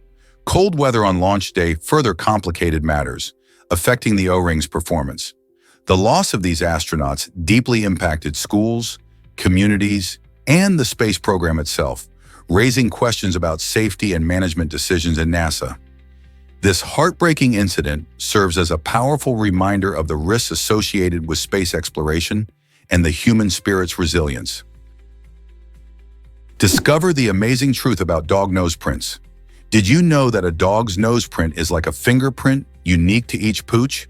Speaker 1: Cold weather on launch day further complicated matters, affecting the O-ring's performance. The loss of these astronauts deeply impacted schools, communities, and the space program itself, raising questions about safety and management decisions at NASA. This heartbreaking incident serves as a powerful reminder of the risks associated with space exploration and the human spirit's resilience. Discover the amazing truth about dog nose prints. Did you know that a dog's nose print is like a fingerprint, unique to each pooch?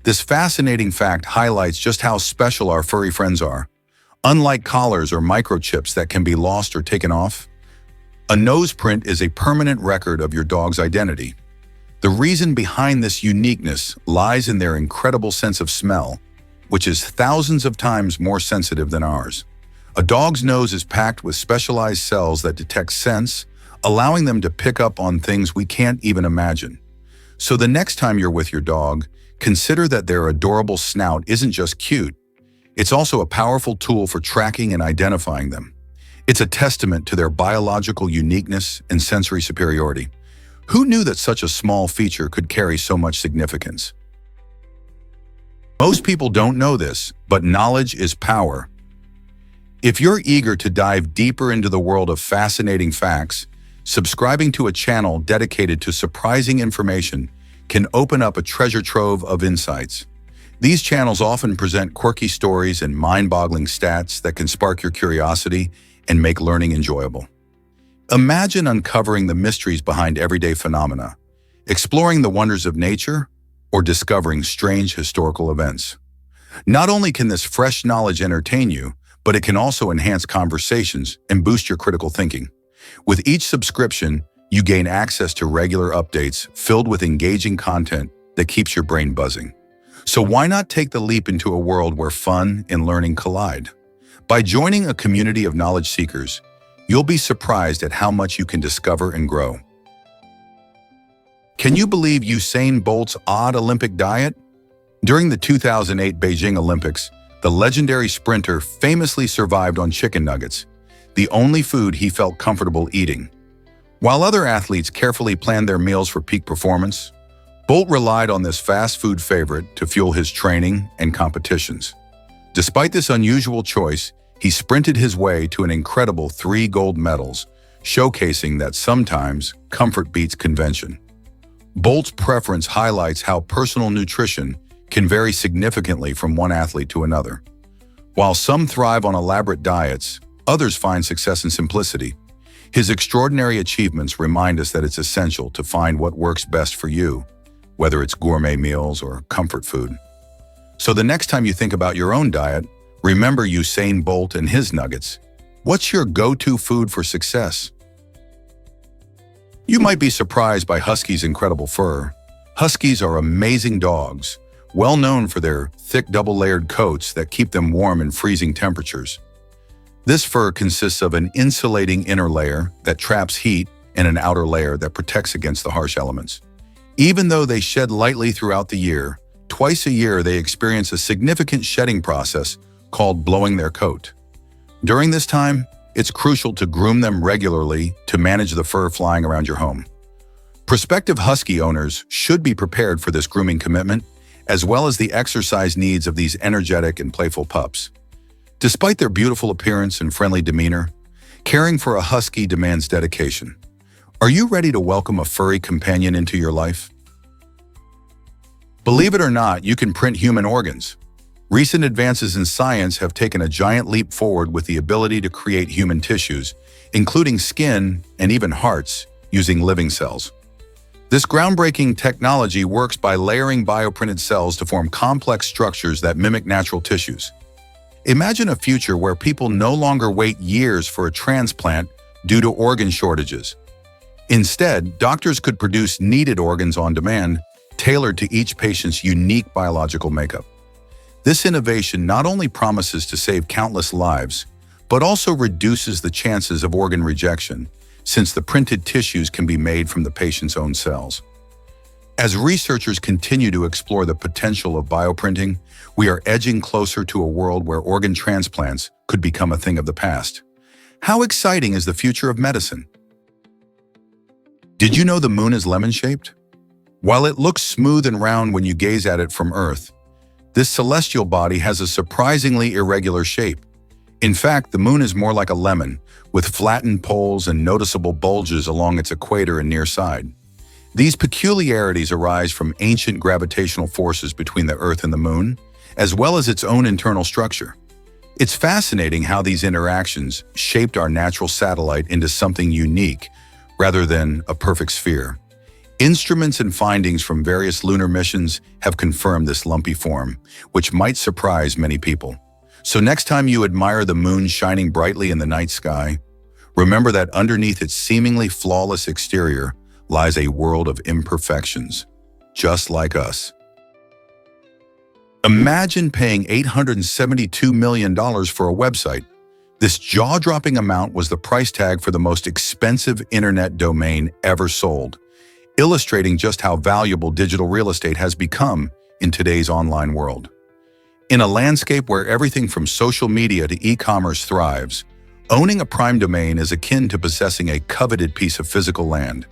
Speaker 1: This fascinating fact highlights just how special our furry friends are. Unlike collars or microchips that can be lost or taken off, a nose print is a permanent record of your dog's identity. The reason behind this uniqueness lies in their incredible sense of smell, which is thousands of times more sensitive than ours. A dog's nose is packed with specialized cells that detect scents, allowing them to pick up on things we can't even imagine. So the next time you're with your dog, consider that their adorable snout isn't just cute. It's also a powerful tool for tracking and identifying them. It's a testament to their biological uniqueness and sensory superiority. Who knew that such a small feature could carry so much significance? Most people don't know this, but knowledge is power. If you're eager to dive deeper into the world of fascinating facts, subscribing to a channel dedicated to surprising information can open up a treasure trove of insights. These channels often present quirky stories and mind-boggling stats that can spark your curiosity and make learning enjoyable. Imagine uncovering the mysteries behind everyday phenomena, exploring the wonders of nature, or discovering strange historical events. Not only can this fresh knowledge entertain you, but it can also enhance conversations and boost your critical thinking. With each subscription, you gain access to regular updates filled with engaging content that keeps your brain buzzing. So why not take the leap into a world where fun and learning collide? By joining a community of knowledge seekers, you'll be surprised at how much you can discover and grow. Can you believe Usain Bolt's odd Olympic diet? During the 2008 Beijing Olympics, the legendary sprinter famously survived on chicken nuggets, the only food he felt comfortable eating. While other athletes carefully planned their meals for peak performance, Bolt relied on this fast food favorite to fuel his training and competitions. Despite this unusual choice, he sprinted his way to an incredible 3 gold medals, showcasing that sometimes comfort beats convention. Bolt's preference highlights how personal nutrition can vary significantly from one athlete to another. While some thrive on elaborate diets, others find success in simplicity. His extraordinary achievements remind us that it's essential to find what works best for you, whether it's gourmet meals or comfort food. So the next time you think about your own diet, remember Usain Bolt and his nuggets. What's your go-to food for success? You might be surprised by huskies' incredible fur. Huskies are amazing dogs, well known for their thick double-layered coats that keep them warm in freezing temperatures. This fur consists of an insulating inner layer that traps heat and an outer layer that protects against the harsh elements. Even though they shed lightly throughout the year, twice a year they experience a significant shedding process called blowing their coat. During this time, it's crucial to groom them regularly to manage the fur flying around your home. Prospective husky owners should be prepared for this grooming commitment, as well as the exercise needs of these energetic and playful pups. Despite their beautiful appearance and friendly demeanor, caring for a husky demands dedication. Are you ready to welcome a furry companion into your life? Believe it or not, you can print human organs. Recent advances in science have taken a giant leap forward with the ability to create human tissues, including skin and even hearts, using living cells. This groundbreaking technology works by layering bioprinted cells to form complex structures that mimic natural tissues. Imagine a future where people no longer wait years for a transplant due to organ shortages. Instead, doctors could produce needed organs on demand, tailored to each patient's unique biological makeup. This innovation not only promises to save countless lives, but also reduces the chances of organ rejection, since the printed tissues can be made from the patient's own cells. As researchers continue to explore the potential of bioprinting, we are edging closer to a world where organ transplants could become a thing of the past. How exciting is the future of medicine? Did you know the moon is lemon-shaped? While it looks smooth and round when you gaze at it from Earth, this celestial body has a surprisingly irregular shape. In fact, the moon is more like a lemon, with flattened poles and noticeable bulges along its equator and near side. These peculiarities arise from ancient gravitational forces between the Earth and the moon, as well as its own internal structure. It's fascinating how these interactions shaped our natural satellite into something unique, rather than a perfect sphere. Instruments and findings from various lunar missions have confirmed this lumpy form, which might surprise many people. So next time you admire the moon shining brightly in the night sky, remember that underneath its seemingly flawless exterior lies a world of imperfections, just like us. Imagine paying $872 million for a website. This jaw-dropping amount was the price tag for the most expensive internet domain ever sold, illustrating just how valuable digital real estate has become in today's online world. In a landscape where everything from social media to e-commerce thrives, owning a prime domain is akin to possessing a coveted piece of physical land.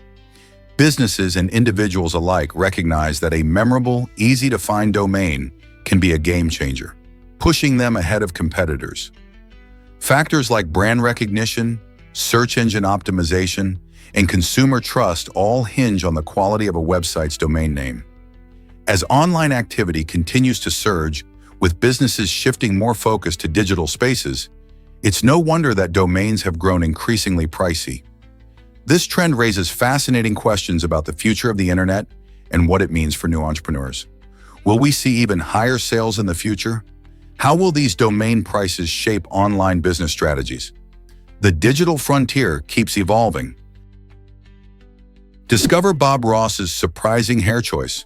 Speaker 1: Businesses and individuals alike recognize that a memorable, easy-to-find domain can be a game changer, pushing them ahead of competitors. Factors like brand recognition, search engine optimization, and consumer trust all hinge on the quality of a website's domain name. As online activity continues to surge, with businesses shifting more focus to digital spaces, it's no wonder that domains have grown increasingly pricey. This trend raises fascinating questions about the future of the internet and what it means for new entrepreneurs. Will we see even higher sales in the future? How will these domain prices shape online business strategies? The digital frontier keeps evolving. Discover Bob Ross's surprising hair choice.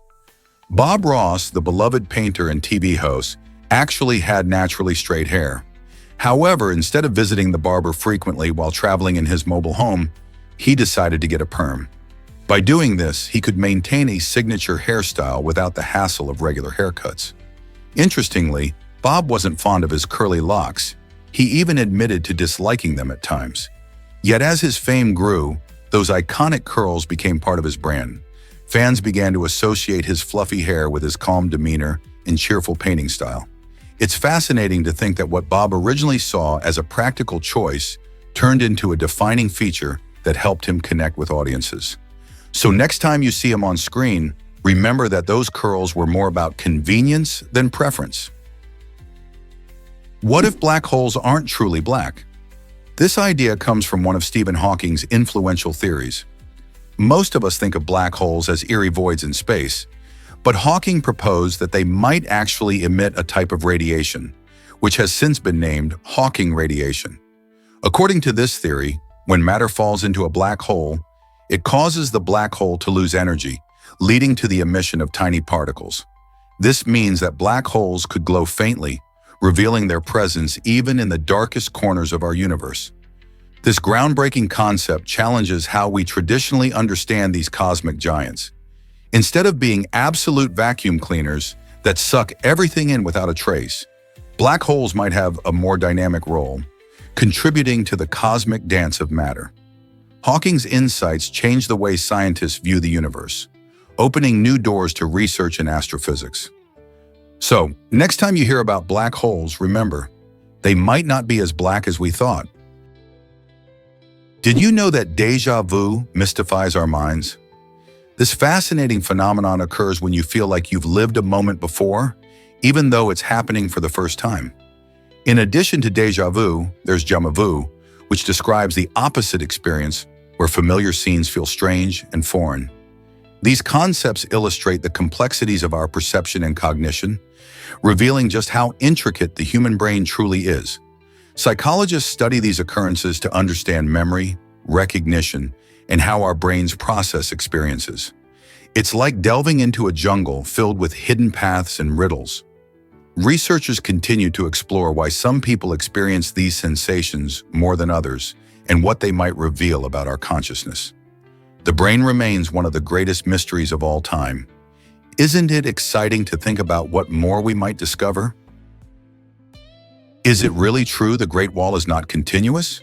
Speaker 1: Bob Ross, the beloved painter and TV host, actually had naturally straight hair. However, instead of visiting the barber frequently while traveling in his mobile home, he decided to get a perm. By doing this, he could maintain a signature hairstyle without the hassle of regular haircuts. Interestingly, Bob wasn't fond of his curly locks. He even admitted to disliking them at times. Yet as his fame grew, those iconic curls became part of his brand. Fans began to associate his fluffy hair with his calm demeanor and cheerful painting style. It's fascinating to think that what Bob originally saw as a practical choice turned into a defining feature that helped him connect with audiences. So next time you see him on screen, remember that those curls were more about convenience than preference. What if black holes aren't truly black? This idea comes from one of Stephen Hawking's influential theories. Most of us think of black holes as eerie voids in space, but Hawking proposed that they might actually emit a type of radiation, which has since been named Hawking radiation. According to this theory, when matter falls into a black hole, it causes the black hole to lose energy, leading to the emission of tiny particles. This means that black holes could glow faintly, revealing their presence even in the darkest corners of our universe. This groundbreaking concept challenges how we traditionally understand these cosmic giants. Instead of being absolute vacuum cleaners that suck everything in without a trace, black holes might have a more dynamic role, contributing to the cosmic dance of matter. Hawking's insights changed the way scientists view the universe, opening new doors to research in astrophysics. So, next time you hear about black holes, remember, they might not be as black as we thought. Did you know that déjà vu mystifies our minds? This fascinating phenomenon occurs when you feel like you've lived a moment before, even though it's happening for the first time. In addition to déjà vu, there's jamais vu, which describes the opposite experience where familiar scenes feel strange and foreign. These concepts illustrate the complexities of our perception and cognition, revealing just how intricate the human brain truly is. Psychologists study these occurrences to understand memory, recognition, and how our brains process experiences. It's like delving into a jungle filled with hidden paths and riddles. Researchers continue to explore why some people experience these sensations more than others and what they might reveal about our consciousness. The brain remains one of the greatest mysteries of all time. Isn't it exciting to think about what more we might discover? Is it really true the Great Wall is not continuous?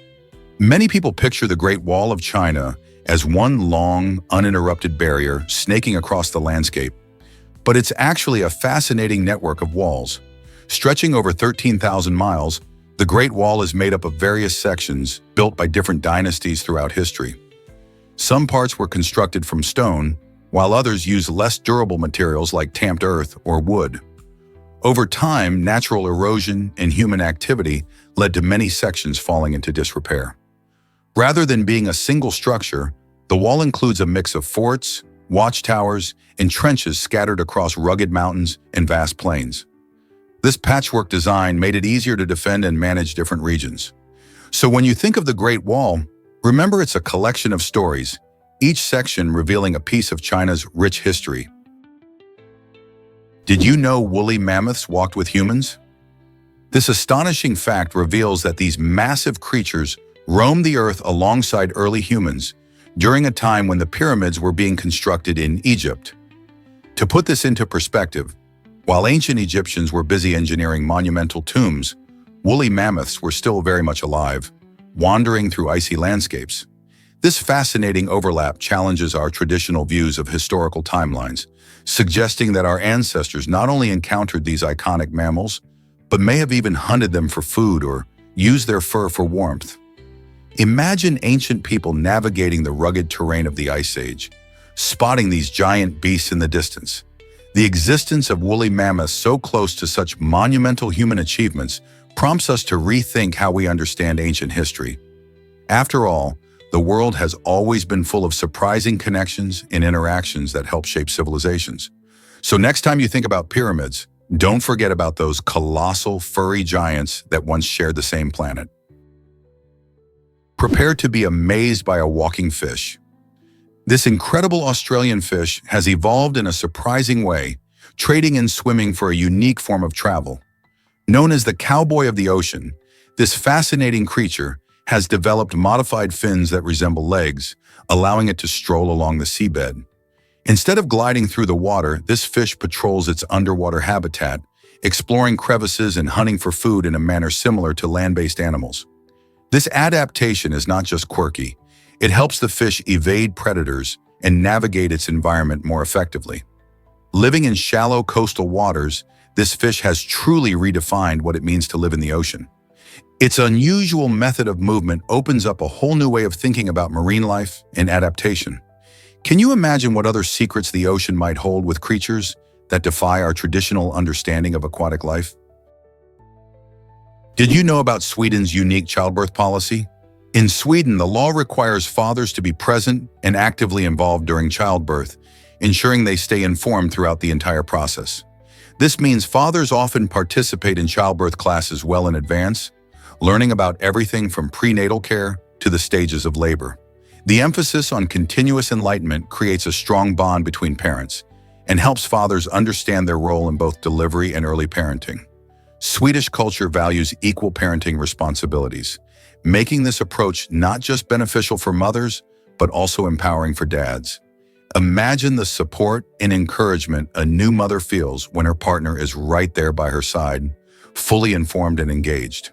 Speaker 1: Many people picture the Great Wall of China as one long, uninterrupted barrier snaking across the landscape. But it's actually a fascinating network of walls. Stretching over 13,000 miles, the Great Wall is made up of various sections built by different dynasties throughout history. Some parts were constructed from stone, while others used less durable materials like tamped earth or wood. Over time, natural erosion and human activity led to many sections falling into disrepair. Rather than being a single structure, the wall includes a mix of forts, watchtowers, and trenches scattered across rugged mountains and vast plains. This patchwork design made it easier to defend and manage different regions. So when you think of the Great Wall, remember it's a collection of stories, each section revealing a piece of China's rich history. Did you know woolly mammoths walked with humans? This astonishing fact reveals that these massive creatures roamed the earth alongside early humans during a time when the pyramids were being constructed in Egypt. To put this into perspective, while ancient Egyptians were busy engineering monumental tombs, woolly mammoths were still very much alive, wandering through icy landscapes. This fascinating overlap challenges our traditional views of historical timelines, suggesting that our ancestors not only encountered these iconic mammals, but may have even hunted them for food or used their fur for warmth. Imagine ancient people navigating the rugged terrain of the Ice Age, spotting these giant beasts in the distance. The existence of woolly mammoths so close to such monumental human achievements prompts us to rethink how we understand ancient history. After all, the world has always been full of surprising connections and interactions that help shape civilizations. So next time you think about pyramids, don't forget about those colossal, furry giants that once shared the same planet. Prepare to be amazed by a walking fish. This incredible Australian fish has evolved in a surprising way, trading and swimming for a unique form of travel. Known as the cowboy of the ocean, this fascinating creature has developed modified fins that resemble legs, allowing it to stroll along the seabed. Instead of gliding through the water, this fish patrols its underwater habitat, exploring crevices and hunting for food in a manner similar to land-based animals. This adaptation is not just quirky, it helps the fish evade predators and navigate its environment more effectively. Living in shallow coastal waters, this fish has truly redefined what it means to live in the ocean. Its unusual method of movement opens up a whole new way of thinking about marine life and adaptation. Can you imagine what other secrets the ocean might hold with creatures that defy our traditional understanding of aquatic life? Did you know about Sweden's unique childbirth policy? In Sweden, the law requires fathers to be present and actively involved during childbirth, ensuring they stay informed throughout the entire process. This means fathers often participate in childbirth classes well in advance, learning about everything from prenatal care to the stages of labor. The emphasis on continuous enlightenment creates a strong bond between parents and helps fathers understand their role in both delivery and early parenting. Swedish culture values equal parenting responsibilities, making this approach not just beneficial for mothers, but also empowering for dads. Imagine the support and encouragement a new mother feels when her partner is right there by her side, fully informed and engaged.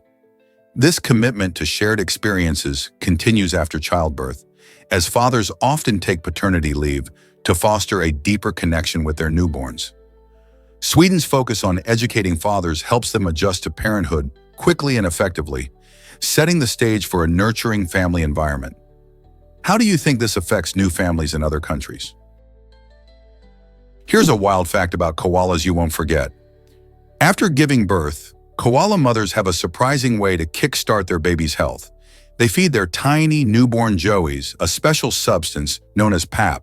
Speaker 1: This commitment to shared experiences continues after childbirth, as fathers often take paternity leave to foster a deeper connection with their newborns. Sweden's focus on educating fathers helps them adjust to parenthood quickly and effectively, setting the stage for a nurturing family environment. How do you think this affects new families in other countries? Here's a wild fact about koalas you won't forget. After giving birth, koala mothers have a surprising way to kickstart their baby's health. They feed their tiny newborn joeys a special substance known as pap,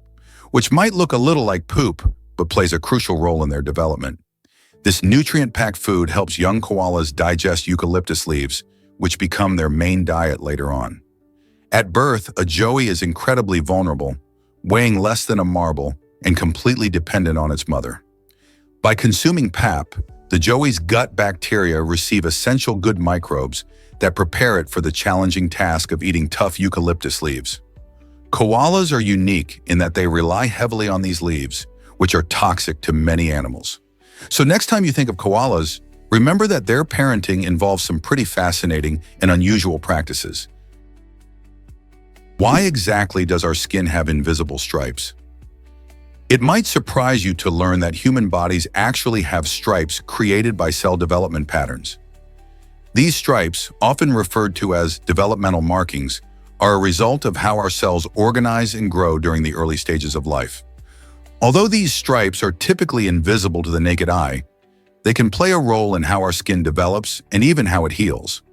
Speaker 1: which might look a little like poop, but plays a crucial role in their development. This nutrient-packed food helps young koalas digest eucalyptus leaves, which become their main diet later on. At birth, a joey is incredibly vulnerable, weighing less than a marble and completely dependent on its mother. By consuming pap, the joey's gut bacteria receive essential good microbes that prepare it for the challenging task of eating tough eucalyptus leaves. Koalas are unique in that they rely heavily on these leaves, which are toxic to many animals. So next time you think of koalas, remember that their parenting involves some pretty fascinating and unusual practices. Why exactly does our skin have invisible stripes? It might surprise you to learn that human bodies actually have stripes created by cell development patterns. These stripes, often referred to as developmental markings, are a result of how our cells organize and grow during the early stages of life. Although these stripes are typically invisible to the naked eye, they can play a role in how our skin develops and even how it heals.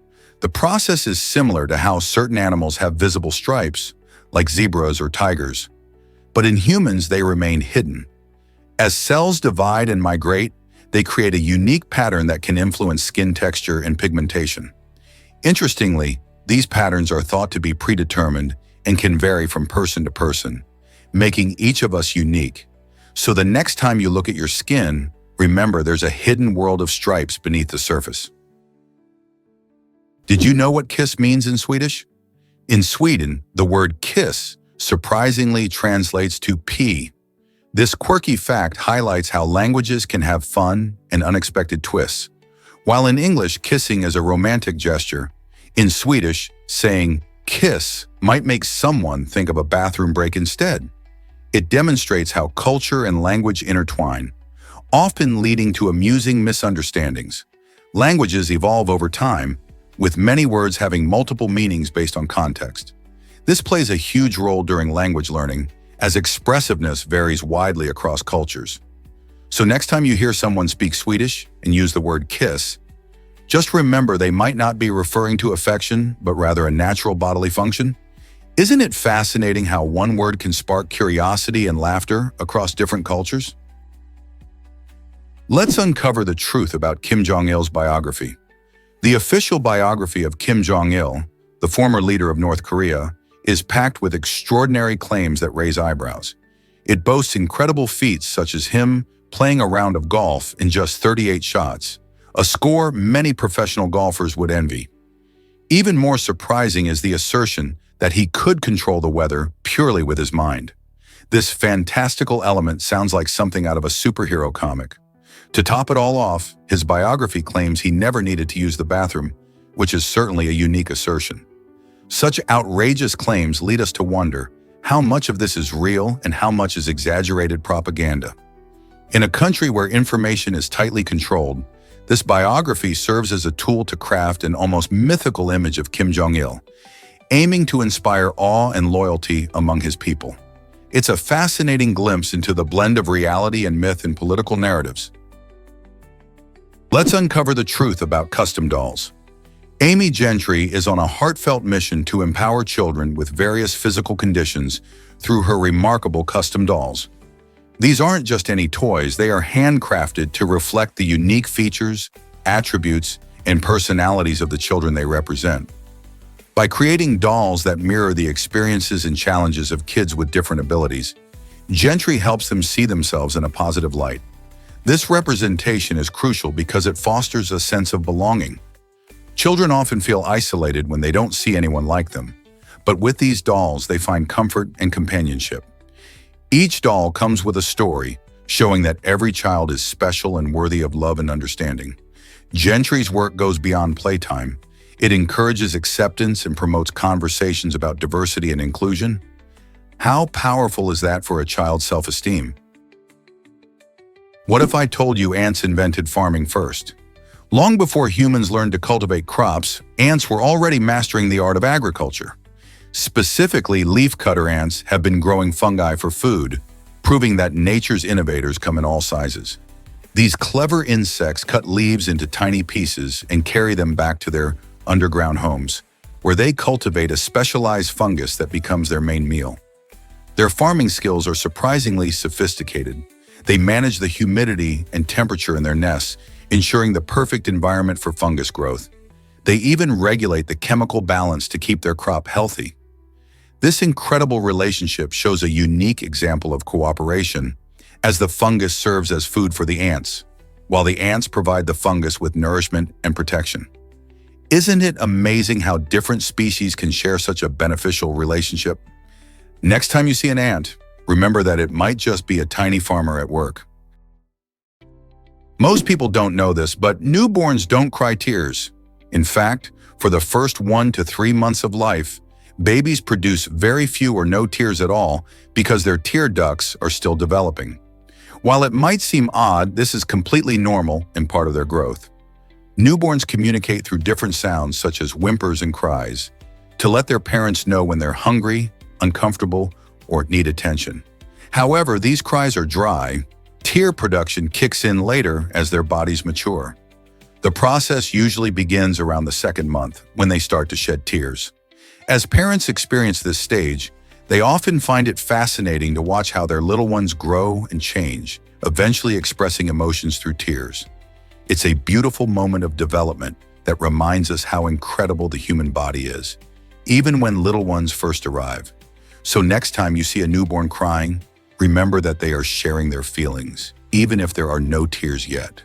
Speaker 1: The process is similar to how certain animals have visible stripes, like zebras or tigers. But in humans, they remain hidden. As cells divide and migrate, they create a unique pattern that can influence skin texture and pigmentation. Interestingly, these patterns are thought to be predetermined and can vary from person to person, making each of us unique. So the next time you look at your skin, remember there's a hidden world of stripes beneath the surface. Did you know what kiss means in Swedish? In Sweden, the word kiss surprisingly translates to pee. This quirky fact highlights how languages can have fun and unexpected twists. While in English, kissing is a romantic gesture, in Swedish, saying kiss might make someone think of a bathroom break instead. It demonstrates how culture and language intertwine, often leading to amusing misunderstandings. Languages evolve over time, with many words having multiple meanings based on context. This plays a huge role during language learning, as expressiveness varies widely across cultures. So next time you hear someone speak Swedish and use the word kiss, just remember they might not be referring to affection, but rather a natural bodily function. Isn't it fascinating how one word can spark curiosity and laughter across different cultures? Let's uncover the truth about Kim Jong-il's biography. The official biography of Kim Jong-il, the former leader of North Korea, is packed with extraordinary claims that raise eyebrows. It boasts incredible feats such as him playing a round of golf in just 38 shots, a score many professional golfers would envy. Even more surprising is the assertion that he could control the weather purely with his mind. This fantastical element sounds like something out of a superhero comic. To top it all off, his biography claims he never needed to use the bathroom, which is certainly a unique assertion. Such outrageous claims lead us to wonder how much of this is real and how much is exaggerated propaganda. In a country where information is tightly controlled, this biography serves as a tool to craft an almost mythical image of Kim Jong-il, aiming to inspire awe and loyalty among his people. It's a fascinating glimpse into the blend of reality and myth in political narratives. Let's uncover the truth about custom dolls. Amy Gentry is on a heartfelt mission to empower children with various physical conditions through her remarkable custom dolls. These aren't just any toys, they are handcrafted to reflect the unique features, attributes, and personalities of the children they represent. By creating dolls that mirror the experiences and challenges of kids with different abilities, Gentry helps them see themselves in a positive light. This representation is crucial because it fosters a sense of belonging. Children often feel isolated when they don't see anyone like them, but with these dolls they find comfort and companionship. Each doll comes with a story, showing that every child is special and worthy of love and understanding. Gentry's work goes beyond playtime. It encourages acceptance and promotes conversations about diversity and inclusion. How powerful is that for a child's self-esteem? What if I told you ants invented farming first? Long before humans learned to cultivate crops, ants were already mastering the art of agriculture. Specifically, leafcutter ants have been growing fungi for food, proving that nature's innovators come in all sizes. These clever insects cut leaves into tiny pieces and carry them back to their underground homes, where they cultivate a specialized fungus that becomes their main meal. Their farming skills are surprisingly sophisticated. They manage the humidity and temperature in their nests, ensuring the perfect environment for fungus growth. They even regulate the chemical balance to keep their crop healthy. This incredible relationship shows a unique example of cooperation, as the fungus serves as food for the ants, while the ants provide the fungus with nourishment and protection. Isn't it amazing how different species can share such a beneficial relationship? Next time you see an ant, remember that it might just be a tiny farmer at work. Most people don't know this, but newborns don't cry tears. In fact, for the first 1 to 3 months of life, babies produce very few or no tears at all because their tear ducts are still developing. While it might seem odd, this is completely normal and part of their growth. Newborns communicate through different sounds such as whimpers and cries to let their parents know when they're hungry, uncomfortable, or need attention. However, these cries are dry. Tear production kicks in later as their bodies mature. The process usually begins around the 2nd month when they start to shed tears. As parents experience this stage, they often find it fascinating to watch how their little ones grow and change, eventually expressing emotions through tears. It's a beautiful moment of development that reminds us how incredible the human body is, even when little ones first arrive. So next time you see a newborn crying, remember that they are sharing their feelings, even if there are no tears yet.